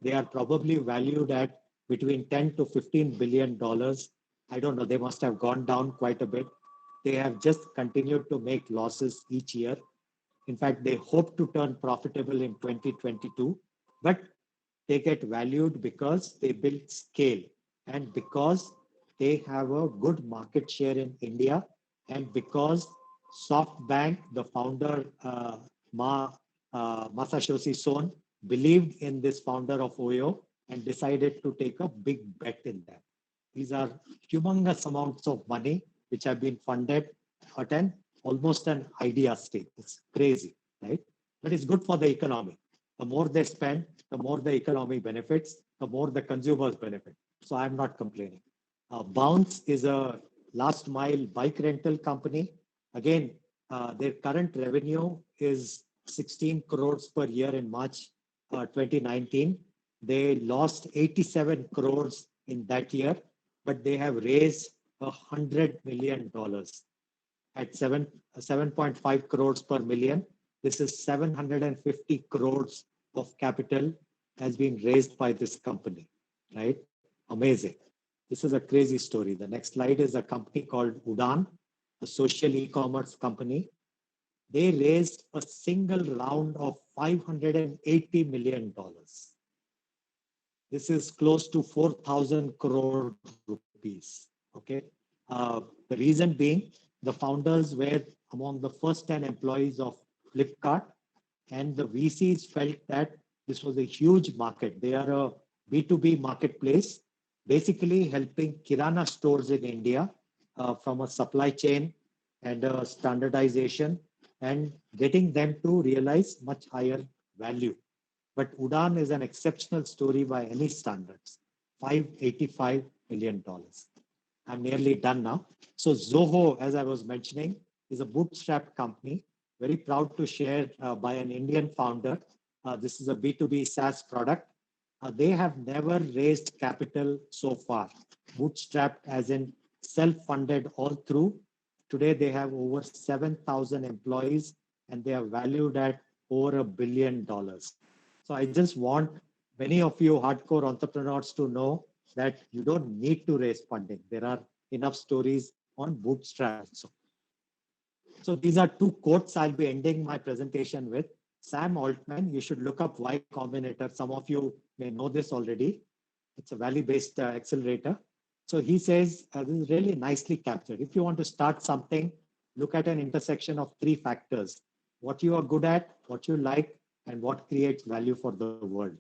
They are probably valued at between 10 to 15 billion dollars. I don't know. They must have gone down quite a bit. They have just continued to make losses each year. In fact, they hope to turn profitable in 2022, but they get valued because they build scale and because they have a good market share in India and because SoftBank, the founder, Masayoshi Son, believed in this founder of Oyo and decided to take a big bet in them. These are humongous amounts of money which have been funded at an almost an idea stage. It's crazy, right? But it's good for the economy. The more they spend, the more the economy benefits, the more the consumers benefit. So I'm not complaining. Bounce is a last mile bike rental company. Again, their current revenue is 16 crores per year in March 2019. They lost 87 crores in that year, but they have raised $100 million at 7.5 crores per million. This is 750 crores of capital has been raised by this company, right? Amazing. This is a crazy story. The next slide is a company called Udaan, a social e-commerce company. They raised a single round of $580 million. This is close to 4,000 crore rupees. Okay. The reason being, the founders were among the first 10 employees of Flipkart, and the VCs felt that this was a huge market. They are a B2B marketplace, basically helping Kirana stores in India from a supply chain and a standardization and getting them to realize much higher value. But Udan is an exceptional story by any standards. $585 million. I'm nearly done now. So Zoho, as I was mentioning, is a bootstrap company. Very proud to share by an Indian founder. This is a B2B SaaS product. They have never raised capital so far. Bootstrapped as in self-funded all through. Today they have over 7,000 employees and they are valued at over $1 billion. So I just want many of you hardcore entrepreneurs to know that you don't need to raise funding. There are enough stories on bootstrap also. So these are two quotes I'll be ending my presentation with. Sam Altman, you should look up Y Combinator. Some of you may know this already. It's a value-based accelerator. So he says, this is really nicely captured. If you want to start something, look at an intersection of three factors: what you are good at, what you like, and what creates value for the world.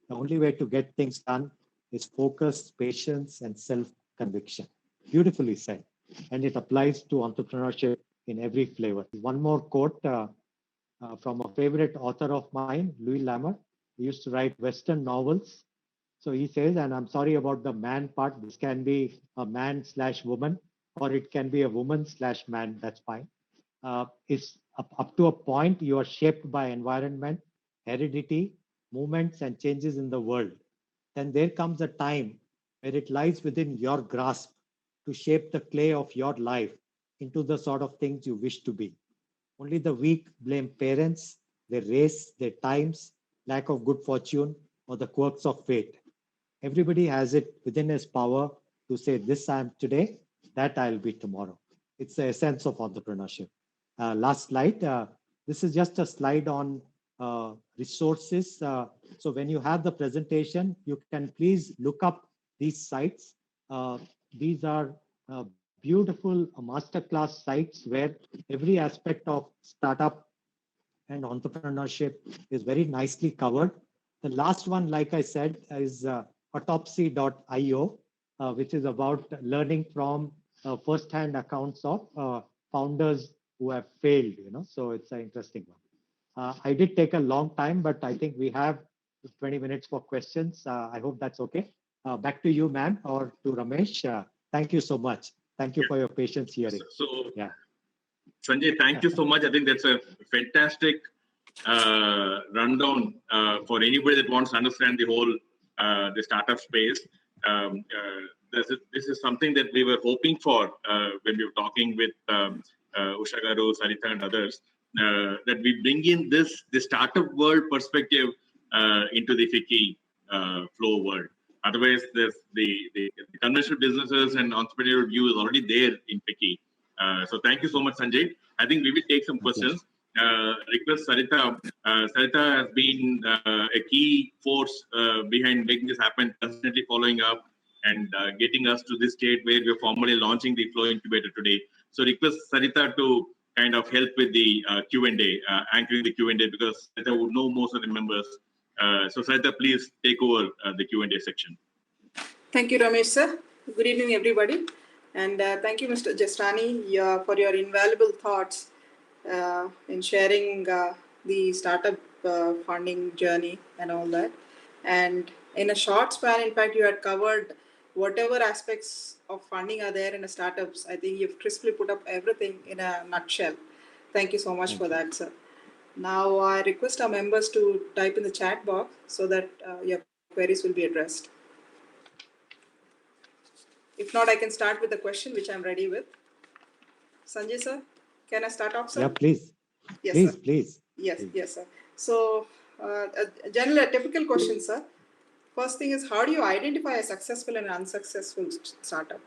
The only way to get things done is focus, patience, and self-conviction. Beautifully said. And it applies to entrepreneurship in every flavor. One more quote from a favorite author of mine, Louis Lammer. He used to write Western novels. So he says, and I'm sorry about the man part, this can be a man/woman, or it can be a woman/man, that's fine. It's up to a point you are shaped by environment, heredity, movements, and changes in the world. Then there comes a time where it lies within your grasp to shape the clay of your life into the sort of things you wish to be. Only the weak blame parents, their race, their times, lack of good fortune, or the quirks of fate. Everybody has it within his power to say, this I am today, that I'll be tomorrow. It's the essence of entrepreneurship. Last slide. This is just a slide on resources. So when you have the presentation, you can please look up these sites. These are beautiful masterclass sites where every aspect of startup and entrepreneurship is very nicely covered. The last one, like I said, is autopsy.io, which is about learning from first-hand accounts of founders who have failed. So it's an interesting one. I did take a long time, but I think we have 20 minutes for questions. I hope that's okay. Back to you, ma'am, or to Ramesh. Thank you so much. Thank you for your patience hearing. So yeah. Sanjay, thank you so much. I think that's a fantastic rundown for anybody that wants to understand the whole the startup space. This is something that we were hoping for when we were talking with Usha Garu, Sarita, and others, that we bring in the startup world perspective into the FICCI flow world. Otherwise, the conventional businesses and entrepreneurial view is already there in FICCI. So thank you so much, Sanjay. I think we will take some questions. Request Sarita. Sarita has been a key force behind making this happen, constantly following up and getting us to this state where we're formally launching the FLO Incubator today. So request Sarita to kind of help with the Q&A, anchoring the Q&A, because Sarita would know most of the members. So Sarita, please take over the Q&A section. Thank you, Ramesh sir. Good evening, everybody. And thank you, Mr. Jesrani, for your invaluable thoughts in sharing the startup funding journey and all that. And in a short span, in fact, you had covered whatever aspects of funding are there in the startups. I think you've crisply put up everything in a nutshell. Thank you so much for that, sir. Now, I request our members to type in the chat box so that your queries will be addressed. If not, I can start with the question, which I'm ready with. Sanjay, sir, can I start off, sir? Yeah, please. Yes, please, sir. please. Yes, please. yes, sir. So, generally, a typical question, sir. First thing is, how do you identify a successful and unsuccessful startup?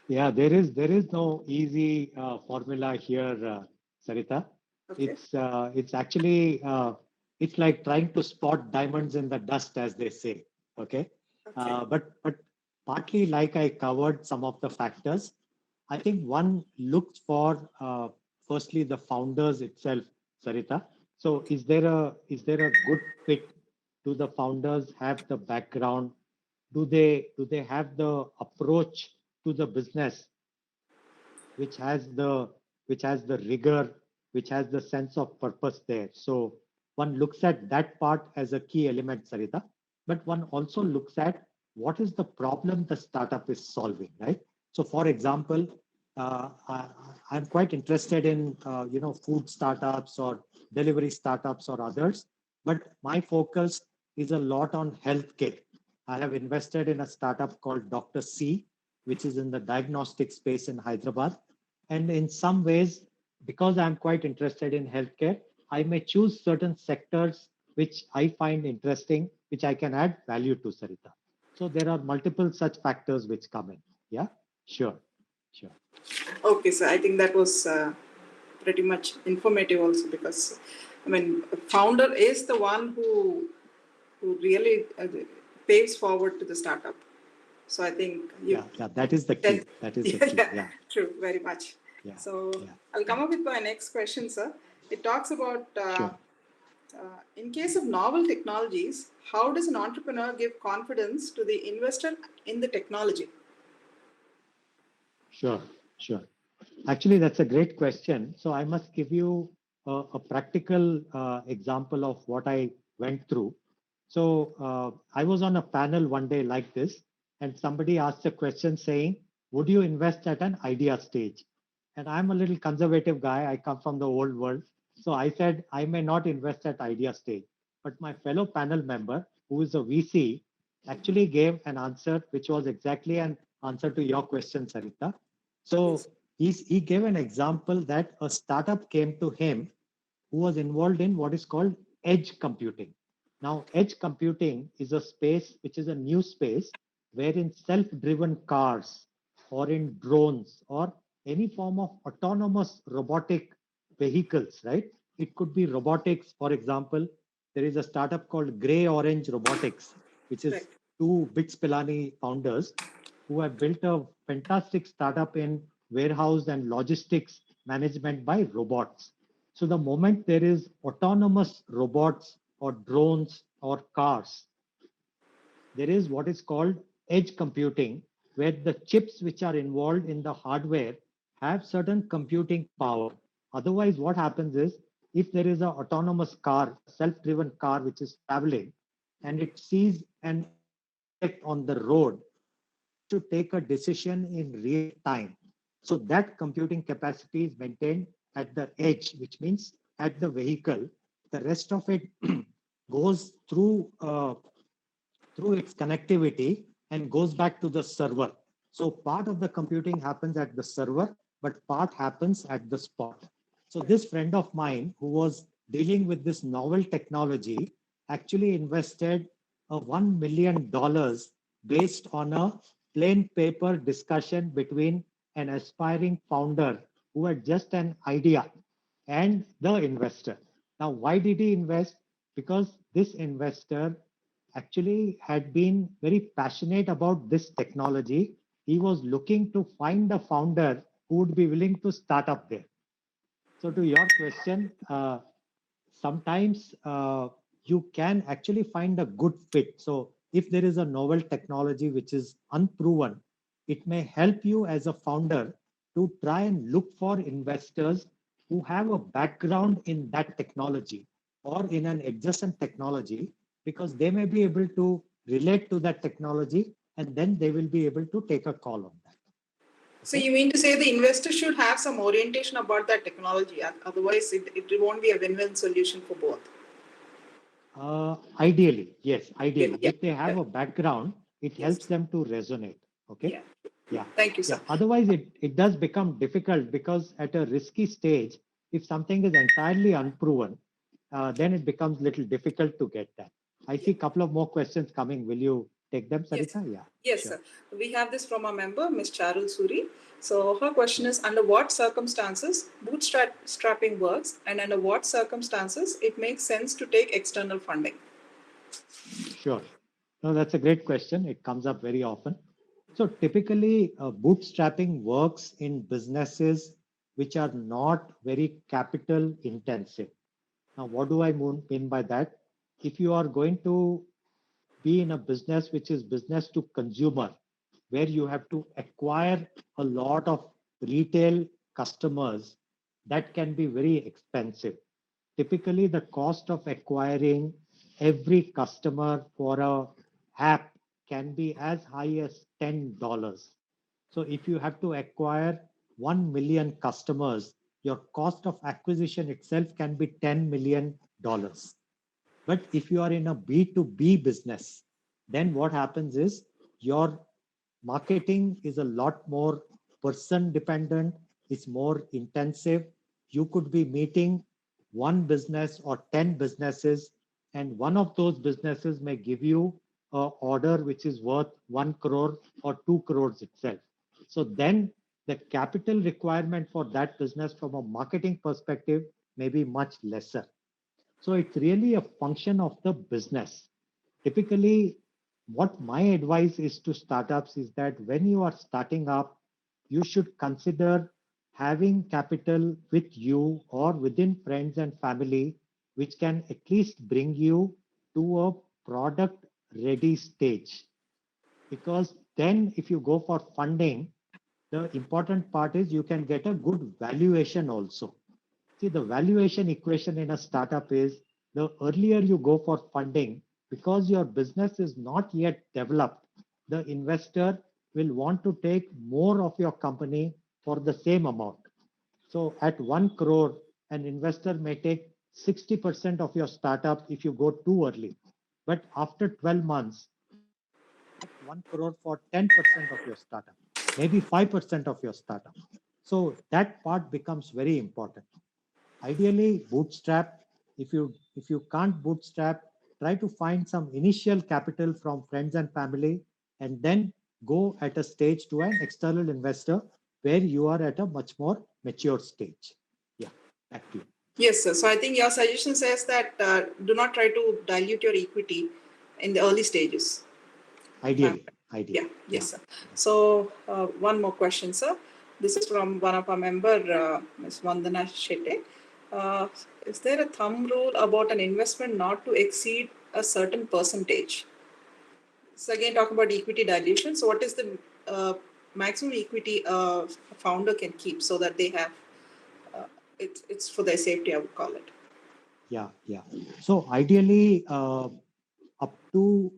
Yeah, there is no easy formula here, Sarita. Okay. It's actually it's like trying to spot diamonds in the dust, as they say. Okay. But partly, like I covered some of the factors, I think one looks for firstly the founders itself, Sarita. So is there a good fit? Do the founders have the background? Do they have the approach to the business which has the rigor which has the sense of purpose there. So one looks at that part as a key element, Sarita, but one also looks at what is the problem the startup is solving, right? So for example, I'm quite interested in food startups or delivery startups or others, but my focus is a lot on healthcare. I have invested in a startup called Dr. C, which is in the diagnostic space in Hyderabad. And in some ways, because I'm quite interested in healthcare, I may choose certain sectors which I find interesting, which I can add value to, Sarita. So there are multiple such factors which come in. Yeah, sure. Okay, so I think that was pretty much informative also, because I mean, a founder is the one who really paves forward to the startup. So I think that is the key. That is the key. Yeah, true, very much. Yeah. So I'll come up with my next question, sir. It talks about in case of novel technologies, how does an entrepreneur give confidence to the investor in the technology? Sure. Actually, that's a great question. So I must give you a practical example of what I went through. So I was on a panel one day like this, and somebody asked a question saying, would you invest at an idea stage? And I'm a little conservative guy. I come from the old world. So I said, I may not invest at idea stage. But my fellow panel member, who is a VC, actually gave an answer which was exactly an answer to your question, Sarita. So he gave an example that a startup came to him who was involved in what is called edge computing. Now, edge computing is a space which is a new space wherein self-driven cars or in drones or any form of autonomous robotic vehicles, right? It could be robotics, for example. There is a startup called Gray Orange Robotics, which is two Bits Pilani founders who have built a fantastic startup in warehouse and logistics management by robots. So the moment there is autonomous robots or drones or cars, there is what is called edge computing, where the chips which are involved in the hardware have certain computing power. Otherwise, what happens is if there is an autonomous car, self-driven car which is traveling, and it sees an object on the road, to take a decision in real time. So that computing capacity is maintained at the edge, which means at the vehicle. The rest of it goes through its connectivity and goes back to the server. So part of the computing happens at the server, but part happens at the spot. So this friend of mine who was dealing with this novel technology actually invested $1 million based on a plain paper discussion between an aspiring founder who had just an idea and the investor. Now, why did he invest? Because this investor actually had been very passionate about this technology. He was looking to find a founder who would be willing to start up there. So to your question, sometimes you can actually find a good fit. So if there is a novel technology which is unproven, it may help you as a founder to try and look for investors who have a background in that technology or in an adjacent technology, because they may be able to relate to that technology and then they will be able to take a call on that. So you mean to say the investor should have some orientation about that technology, otherwise it won't be a win-win solution for both? Ideally, yes, ideally. If they have a background, it helps them to resonate. Okay. Yeah. Thank you, sir. Otherwise, it does become difficult, because at a risky stage, if something is entirely unproven, then it becomes a little difficult to get that. I see a couple of more questions coming. Will you take them, Sarita? Yes, sure. Sir. We have this from our member, Ms. Charul Suri. So her question is, under what circumstances bootstrapping works, and under what circumstances it makes sense to take external funding? Sure. No, that's a great question. It comes up very often. So typically, bootstrapping works in businesses which are not very capital intensive. Now, what do I mean by that? If you are going to be in a business which is business to consumer, where you have to acquire a lot of retail customers, that can be very expensive. Typically, the cost of acquiring every customer for a app can be as high as $10. So if you have to acquire 1 million customers, your cost of acquisition itself can be $10 million. But if you are in a B2B business, then what happens is your marketing is a lot more person dependent, it's more intensive. You could be meeting one business or 10 businesses, and one of those businesses may give you an order which is worth 1 crore or 2 crores itself. So then the capital requirement for that business from a marketing perspective may be much lesser. So it's really a function of the business. Typically, what my advice is to startups is that when you are starting up, you should consider having capital with you or within friends and family, which can at least bring you to a product ready stage. Because then if you go for funding, the important part is you can get a good valuation also. See, the valuation equation in a startup is the earlier you go for funding, because your business is not yet developed, the investor will want to take more of your company for the same amount. So at 1 crore, an investor may take 60% of your startup if you go too early. But after 12 months, you can get 1 crore for 10% of your startup, maybe 5% of your startup. So that part becomes very important. Ideally, bootstrap. If you can't bootstrap, try to find some initial capital from friends and family, and then go at a stage to an external investor where you are at a much more mature stage. Yeah, back to you. Yes, sir. So I think your suggestion says that do not try to dilute your equity in the early stages. Ideally. Yeah, yes, sir. So one more question, sir. This is from one of our member, Ms. Vandana Shetty. Is there a thumb rule about an investment not to exceed a certain percentage? So again, talk about equity dilution. So what is the maximum equity a founder can keep so that they have, it's for their safety, I would call it. Yeah. So ideally, up to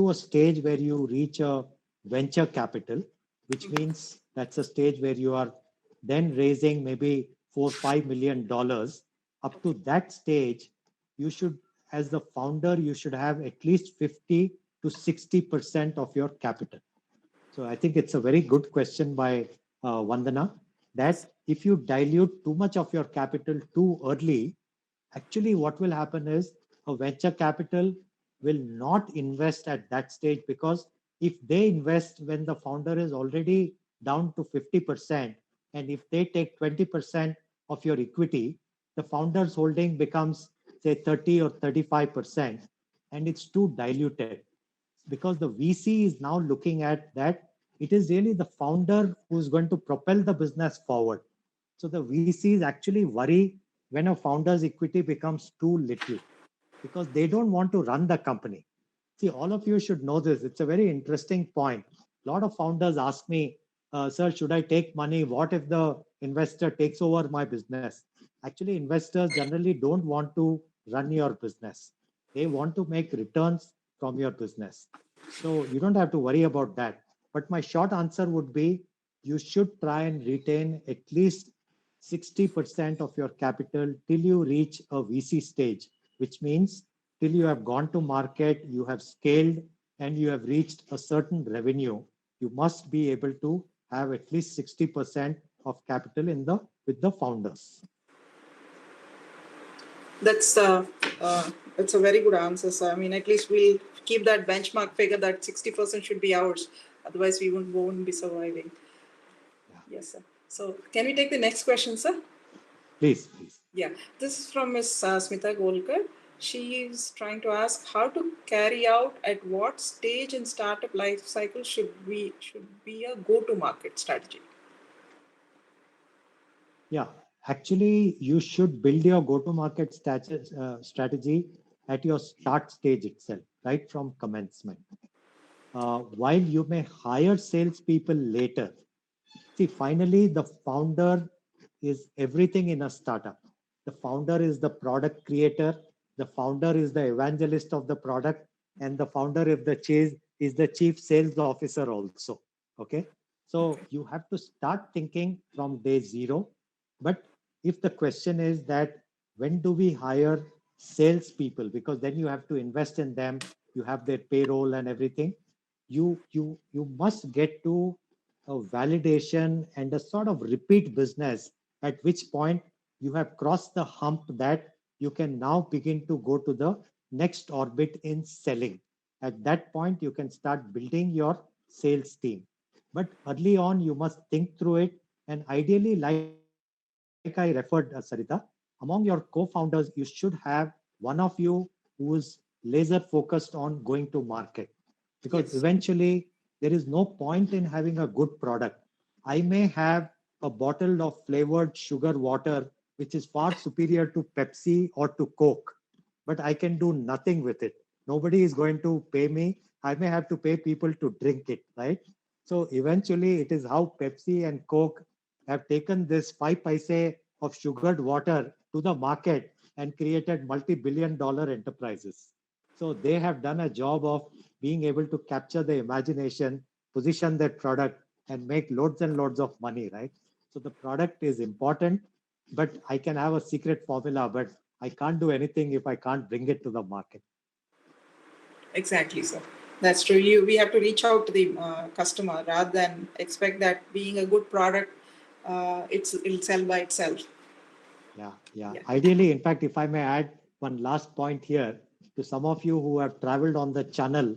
a stage where you reach a venture capital, which means that's a stage where you are then raising maybe $4-5 million. Up to that stage, you should, as the founder, you should have at least 50 to 60% of your capital. So I think it's a very good question by Vandana, that if you dilute too much of your capital too early, actually what will happen is a venture capital will not invest at that stage, because if they invest when the founder is already down to 50%, and if they take 20% of your equity, the founder's holding becomes say 30 or 35%, and it's too diluted, because the VC is now looking at that it is really the founder who's going to propel the business forward. So the VCs actually worry when a founder's equity becomes too little, because they don't want to run the company. See, all of you should know this. It's a very interesting point. A lot of founders ask me, sir, should I take money? What if the investor takes over my business? Actually, investors generally don't want to run your business. They want to make returns from your business. So you don't have to worry about that. But my short answer would be, you should try and retain at least 60% of your capital till you reach a VC stage, which means till you have gone to market, you have scaled, and you have reached a certain revenue, you must be able to have at least 60% of capital with the founders. That's a very good answer, sir. I mean, at least we'll keep that benchmark figure that 60% should be ours. Otherwise, we won't be surviving. Yeah. Yes, sir. So can we take the next question, sir? Please. Yeah, this is from Ms. Smita Golkar. She is trying to ask how to carry out, at what stage in startup life cycle should be a go-to-market strategy? Yeah, actually, you should build your go-to-market strategy at your start stage itself, right from commencement. While you may hire salespeople later, see, finally, the founder is everything in a startup. The founder is the product creator, the founder is the evangelist of the product, and the founder of the chase is the chief sales officer also. Okay. So you have to start thinking from day zero. But if the question is that when do we hire salespeople, because then you have to invest in them, you have their payroll and everything, you must get to a validation and a sort of repeat business, at which point you have crossed the hump that you can now begin to go to the next orbit in selling. At that point, you can start building your sales team. But early on, you must think through it. And ideally, like I referred, Sarita, among your co-founders, you should have one of you who is laser focused on going to market. Because eventually, there is no point in having a good product. I may have a bottle of flavored sugar water, which is far superior to Pepsi or to Coke, but I can do nothing with it. Nobody is going to pay me. I may have to pay people to drink it, right? So eventually, it is how Pepsi and Coke have taken this 5 paise of sugared water to the market and created multi-billion dollar enterprises. So they have done a job of being able to capture the imagination, position their product, and make loads and loads of money, right? So the product is important, but I can have a secret formula, but I can't do anything if I can't bring it to the market. Exactly, sir. That's true. We have to reach out to the customer rather than expect that being a good product, it'll sell by itself. Yeah. Ideally, in fact, if I may add one last point here to some of you who have traveled on the channel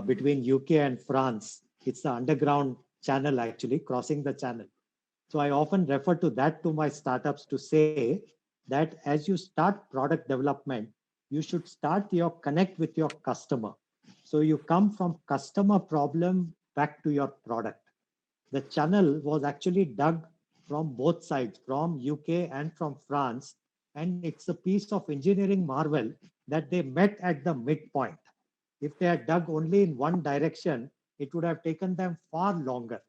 between UK and France, it's the underground channel actually, crossing the channel. So I often refer to that to my startups to say that as you start product development, you should start your connect with your customer. So you come from customer problem back to your product. The channel was actually dug from both sides, from UK and from France. And it's a piece of engineering marvel that they met at the midpoint. If they had dug only in one direction, it would have taken them far longer.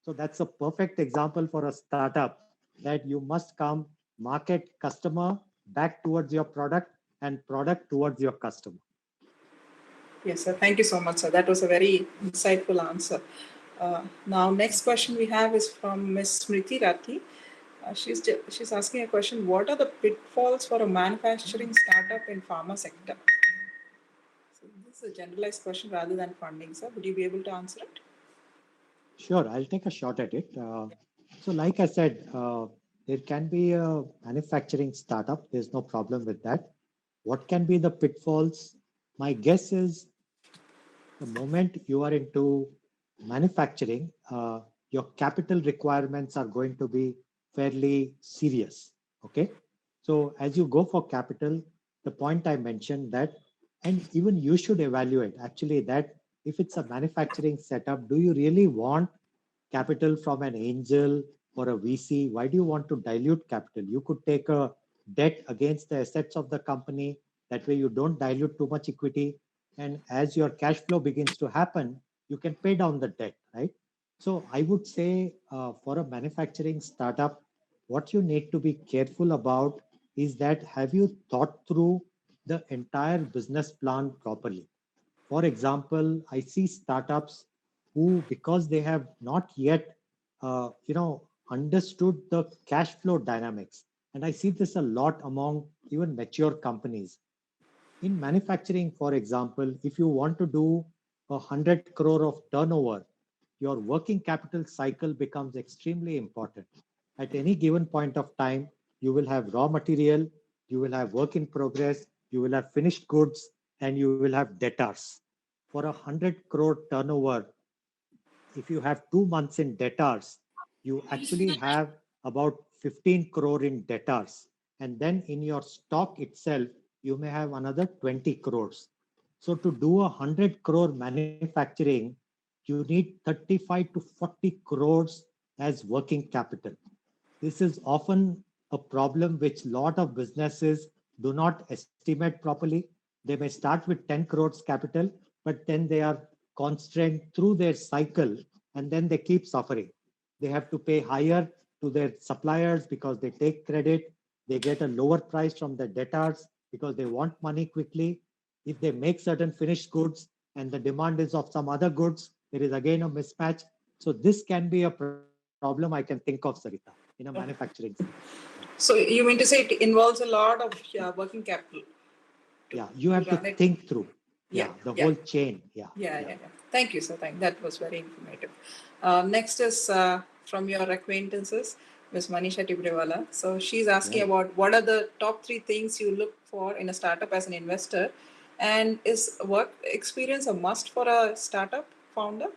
So that's a perfect example for a startup that you must come market customer back towards your product and product towards your customer. Yes, sir. Thank you so much, sir. That was a very insightful answer. Now, next question we have is from Ms. Smriti Rathi. She's asking a question: what are the pitfalls for a manufacturing startup in pharma sector? So this is a generalized question rather than funding, sir. Would you be able to answer it? Sure, I'll take a shot at it. So like I said, there can be a manufacturing startup. There's no problem with that. What can be the pitfalls? My guess is the moment you are into manufacturing, your capital requirements are going to be fairly serious. Okay. So as you go for capital, the point I mentioned that, and even you should evaluate actually that if it's a manufacturing setup, do you really want capital from an angel or a VC? Why do you want to dilute capital? You could take a debt against the assets of the company. That way you don't dilute too much equity. And as your cash flow begins to happen, you can pay down the debt, right? So I would say for a manufacturing startup, what you need to be careful about is that have you thought through the entire business plan properly? For example, I see startups who, because they have not yet, understood the cash flow dynamics, and I see this a lot among even mature companies. In manufacturing, for example, if you want to do 100 crore of turnover, your working capital cycle becomes extremely important. At any given point of time, you will have raw material, you will have work in progress, you will have finished goods, and you will have debtors. For 100 crore turnover, if you have 2 months in debtors, you actually have about 15 crore in debtors. And then in your stock itself, you may have another 20 crores. So to do 100 crore manufacturing, you need 35 to 40 crores as working capital. This is often a problem which a lot of businesses do not estimate properly. They may start with 10 crores capital, but then they are constrained through their cycle and then they keep suffering. They have to pay higher to their suppliers because they take credit. They get a lower price from the debtors because they want money quickly. If they make certain finished goods and the demand is of some other goods, there is again a mismatch. So this can be a problem I can think of, Sarita, in a manufacturing scene. So you mean to say it involves a lot of working capital? You have to think through. The whole chain. Yeah. Thank you, sir. That was very informative. Next is from your acquaintances, Ms. Manisha Tibrewala. So she's asking about what are the top 3 things you look for in a startup as an investor, and is work experience a must for a startup founder?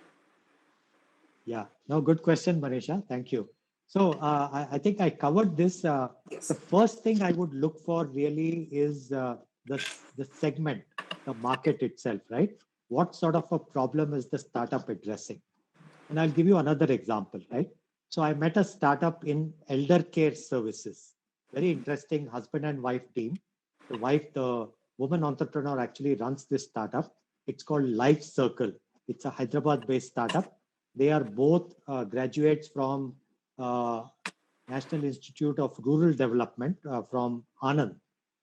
Yeah, no, good question, Manisha. Thank you. So I think I covered this. Yes. The first thing I would look for really is the segment, the market itself, right? What sort of a problem is the startup addressing? And I'll give you another example, right? So I met a startup in elder care services. Very interesting husband and wife team. The woman entrepreneur actually runs this startup. It's called Life Circle. It's a Hyderabad-based startup. They are both graduates from National Institute of Rural Development from Anand.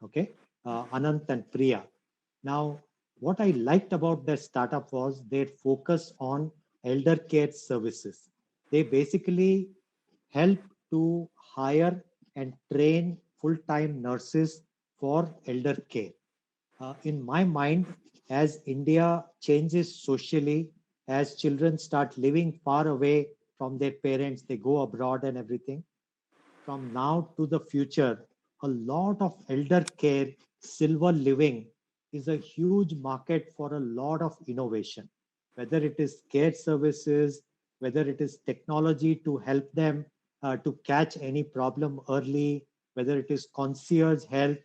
Okay, Anant and Priya. Now, what I liked about their startup was their focus on elder care services. They basically help to hire and train full-time nurses for elder care. In my mind, as India changes socially, as children start living far away from their parents, they go abroad and everything. From now to the future, a lot of elder care, silver living is a huge market for a lot of innovation, whether it is care services, whether it is technology to help them to catch any problem early, whether it is concierge health,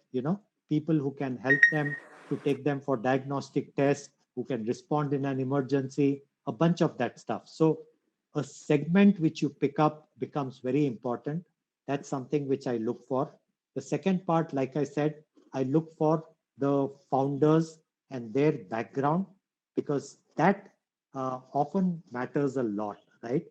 people who can help them to take them for diagnostic tests, who can respond in an emergency, a bunch of that stuff. So a segment which you pick up becomes very important. That's something which I look for. The second part, like I said, I look for the founders and their background because that often matters a lot, right?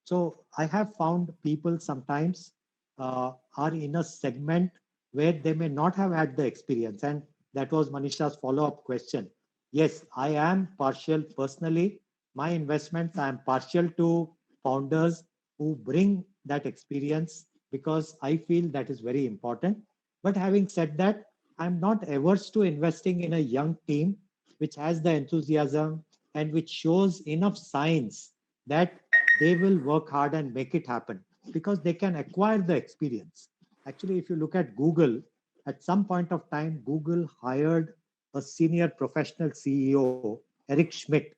So I have found people sometimes are in a segment where they may not have had the experience. And that was Manisha's follow-up question. Yes, I am partial personally. My investments, I am partial to founders who bring that experience because I feel that is very important. But having said that, I'm not averse to investing in a young team which has the enthusiasm and which shows enough signs that they will work hard and make it happen because they can acquire the experience. Actually, if you look at Google, at some point of time, Google hired a senior professional CEO, Eric Schmidt.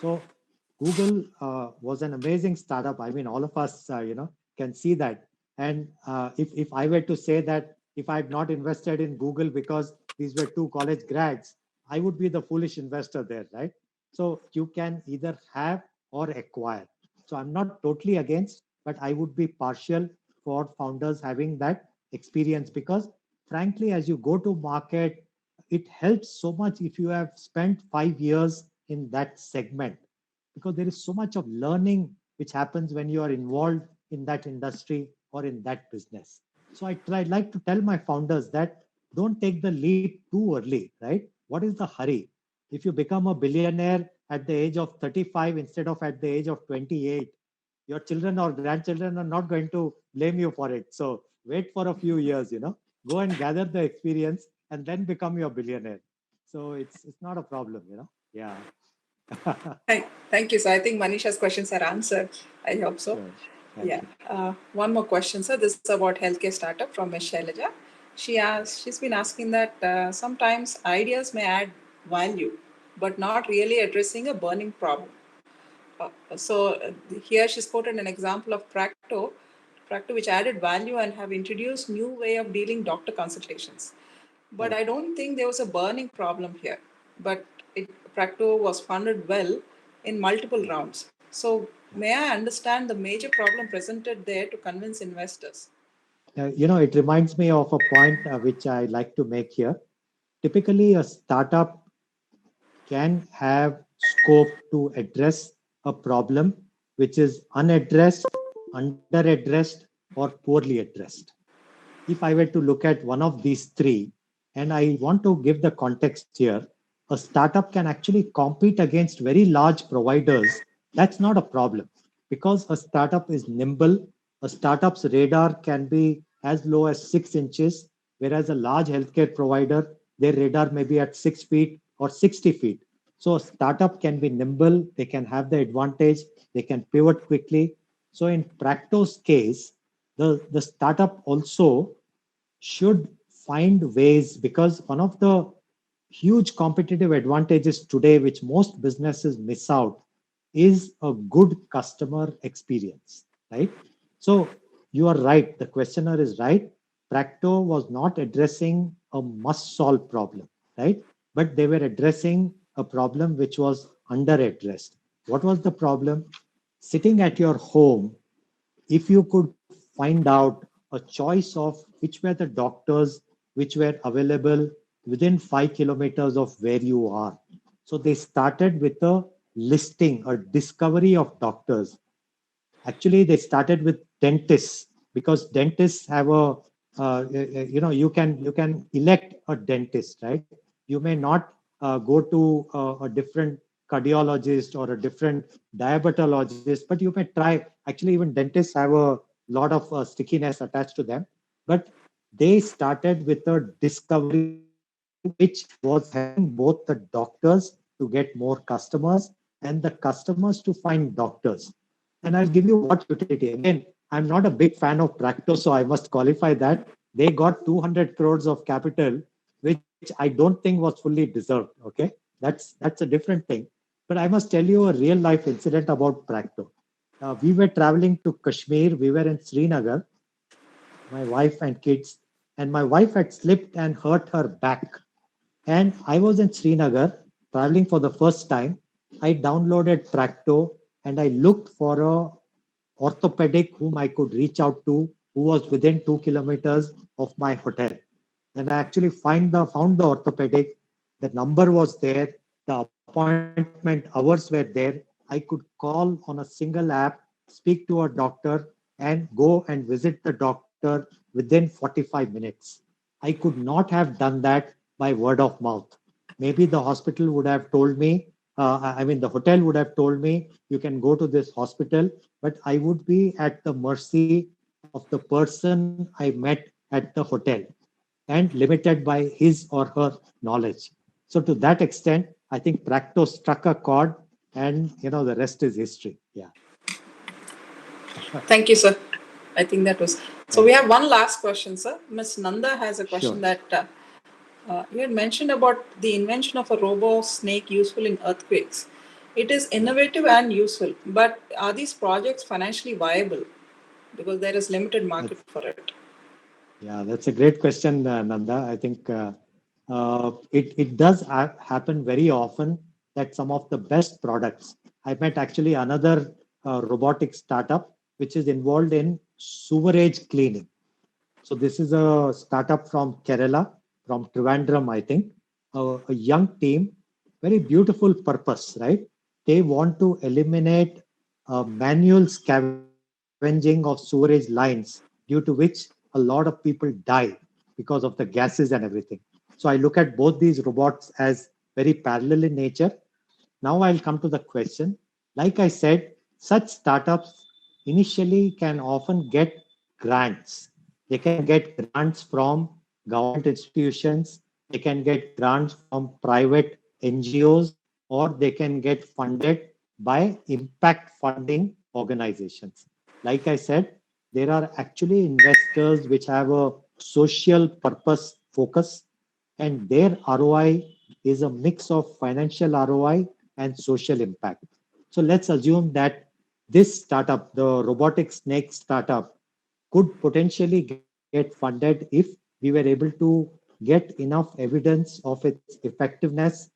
So Google was an amazing startup. I mean, all of us, can see that. And if I were to say that if I had not invested in Google because these were 2 college grads, I would be the foolish investor there, right? So you can either have or acquire. So I'm not totally against, but I would be partial for founders having that experience because frankly, as you go to market, it helps so much if you have spent 5 years in that segment because there is so much of learning which happens when you are involved in that industry or in that business. So I'd like to tell my founders that don't take the leap too early, right? What is the hurry? If you become a billionaire at the age of 35 instead of at the age of 28, your children or grandchildren are not going to blame you for it. So wait for a few years, go and gather the experience and then become your billionaire. So it's not a problem, Yeah. Thank you, sir. I think Manisha's questions are answered. I hope so. Sure. One more question, sir. This is about healthcare startup from Ms. Shailaja. She's been asking that sometimes ideas may add value, but not really addressing a burning problem. Here she's quoted an example of Practo, which added value and have introduced new way of dealing doctor consultations. But I don't think there was a burning problem here. But Practo was funded well in multiple rounds. So may I understand the major problem presented there to convince investors? It reminds me of a point which I like to make here. Typically, a startup can have scope to address a problem which is unaddressed, under-addressed or poorly addressed. If I were to look at one of these three, and I want to give the context here, a startup can actually compete against very large providers. That's not a problem because a startup is nimble. A startup's radar can be as low as 6 inches, whereas a large healthcare provider, their radar may be at 6 feet or 60 feet. So a startup can be nimble, they can have the advantage, they can pivot quickly. So in Practo's case, the startup also should find ways, because one of the huge competitive advantages today, which most businesses miss out, is a good customer experience, right? So you are right. The questioner is right. Practo was not addressing a must-solve problem, right? But they were addressing a problem which was under-addressed. What was the problem? Sitting at your home, if you could find out a choice of which were the doctors which were available within 5 kilometers of where you are. So they started with a listing, a discovery of doctors. Actually, they started with dentists because dentists have you can elect a dentist, right? You may not go to a different cardiologist or a different diabetologist, but you may try. Actually, even dentists have a lot of stickiness attached to them. But they started with a discovery which was helping both the doctors to get more customers and the customers to find doctors. And I'll give you what utility. Again, I'm not a big fan of Practo, so I must qualify that. They got 200 crores of capital, which I don't think was fully deserved. Okay, that's a different thing. But I must tell you a real life incident about Practo. We were traveling to Kashmir. We were in Srinagar, my wife and kids, and my wife had slipped and hurt her back. And I was in Srinagar traveling for the first time. I downloaded Practo and I looked for a orthopedic whom I could reach out to who was within 2 kilometers of my hotel. And I actually found the orthopedic. The number was there. The appointment hours were there. I could call on a single app, speak to a doctor, and go and visit the doctor within 45 minutes. I could not have done that by word of mouth. Maybe the hospital would have told me, the hotel would have told me, you can go to this hospital, but I would be at the mercy of the person I met at the hotel and limited by his or her knowledge. So to that extent, I think Practo struck a chord and, the rest is history. Yeah. Thank you, sir. I think that was. So we have one last question, sir. Ms. Nanda has a question Sure. that you had mentioned about the invention of a robo snake useful in earthquakes. It is innovative and useful, but are these projects financially viable? Because there is limited market for it. Yeah, that's a great question, Nanda. I think it does happen very often that some of the best products. I met actually another robotic startup which is involved in sewerage cleaning. So this is a startup from Kerala, from Trivandrum, I think, a young team, very beautiful purpose, right? They want to eliminate manual scavenging of sewerage lines, due to which a lot of people die because of the gases and everything. So I look at both these robots as very parallel in nature. Now I'll come to the question. Like I said, such startups initially can often get grants. They can get grants from government institutions, they can get grants from private NGOs, or they can get funded by impact funding organizations. Like I said, there are actually investors which have a social purpose focus, and their ROI is a mix of financial ROI and social impact. So let's assume that this startup, the robotic snake startup, could potentially get funded if we were able to get enough evidence of its effectiveness.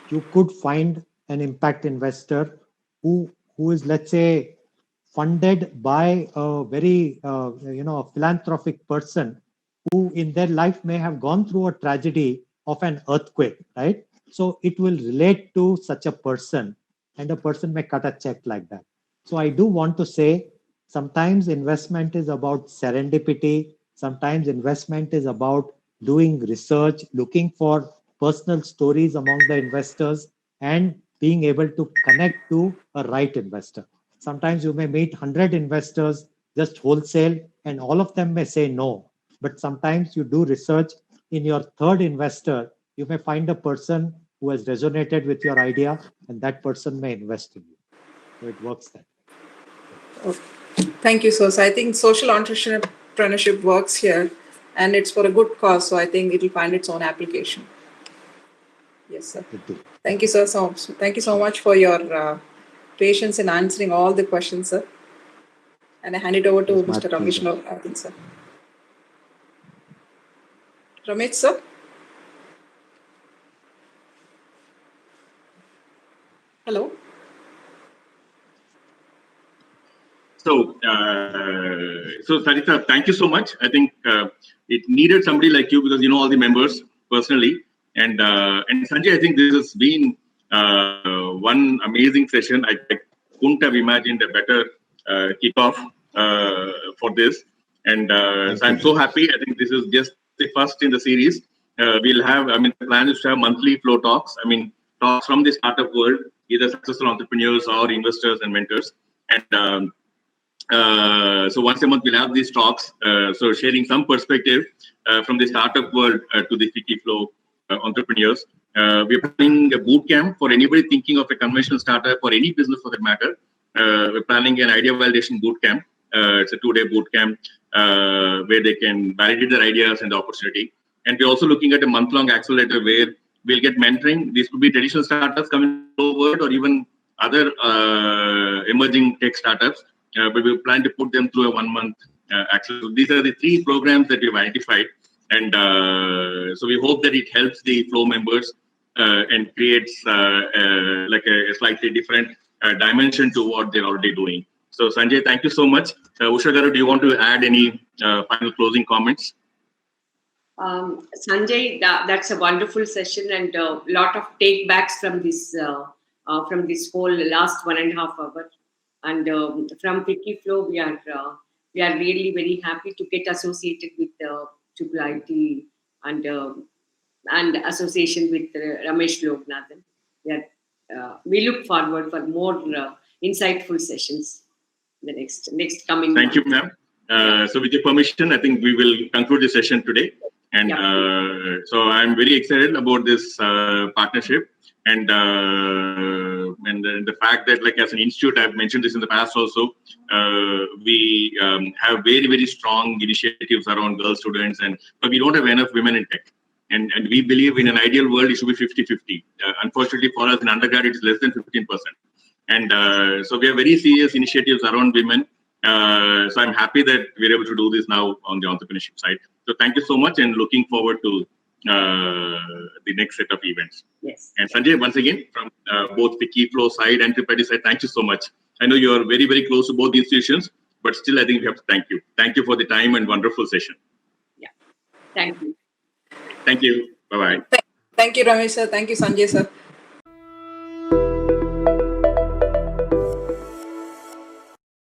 You could find an impact investor who is, let's say, funded by a very a philanthropic person who in their life may have gone through a tragedy of an earthquake, right? So it will relate to such a person, and a person may cut a check like that. So I do want to say Sometimes investment is about serendipity. Sometimes investment is about doing research, looking for personal stories among the investors, and being able to connect to a right investor. Sometimes you may meet 100 investors just wholesale, and all of them may say no. But sometimes you do research in your third investor, you may find a person who has resonated with your idea, and that person may invest in you. So it works that way. Thank you, sir. So I think social entrepreneurship works here, and it's for a good cause. So I think it will find its own application. Yes, sir. Thank you, sir. Thank you so much for your patience in answering all the questions, sir. And I hand it over to Mr. Ramesh now, I think, sir. Ramesh, sir. Hello. So Sarita, thank you so much. I think it needed somebody like you because you know all the members personally. And Sanjay, I think this has been one amazing session. I couldn't have imagined a better kickoff for this. And so I'm so happy. I think this is just the first in the series. We'll have, the plan is to have monthly flow talks. Talks from the startup world, either successful entrepreneurs or investors and mentors. And so once a month we'll have these talks, so sharing some perspective from the startup world to the FICCI FLO entrepreneurs. We're planning a boot camp for anybody thinking of a conventional startup or any business for that matter. We're planning an idea validation boot camp. It's a 2-day boot camp where they can validate their ideas and the opportunity. And we're also looking at a month-long accelerator where we'll get mentoring. These could be traditional startups coming forward or even other emerging tech startups. But we plan to put them through a 1-month access. So these are the 3 programs that we've identified. And so we hope that it helps the FLO members and creates like a slightly different dimension to what they're already doing. So Sanjay, thank you so much. Usha Garu, do you want to add any final closing comments? Sanjay, that's a wonderful session and a lot of take-backs from this whole last 1.5 hours. And from FICCI FLO, we are really very happy to get associated with IIIT and association with Ramesh Loknathan. We look forward for more insightful sessions in the next coming. Thank you, ma'am. So with your permission, I think we will conclude the session today. And so I'm very excited about this partnership and the fact that, like, as an institute, I've mentioned this in the past also, we have very, very strong initiatives around girl students, but we don't have enough women in tech. And we believe in an ideal world, it should be 50-50. Unfortunately for us in undergrad, it's less than 15%. And so we have very serious initiatives around women. So I'm happy that we're able to do this now on the entrepreneurship side. So thank you so much and looking forward to the next set of events. Yes. And Sanjay, once again, from both FICCI FLO side and IIIT side, thank you so much. I know you are very, very close to both institutions, but still I think we have to thank you. Thank you for the time and wonderful session. Yeah. Thank you. Thank you. Bye-bye. Thank you, Ramesh sir. Thank you, Sanjay sir.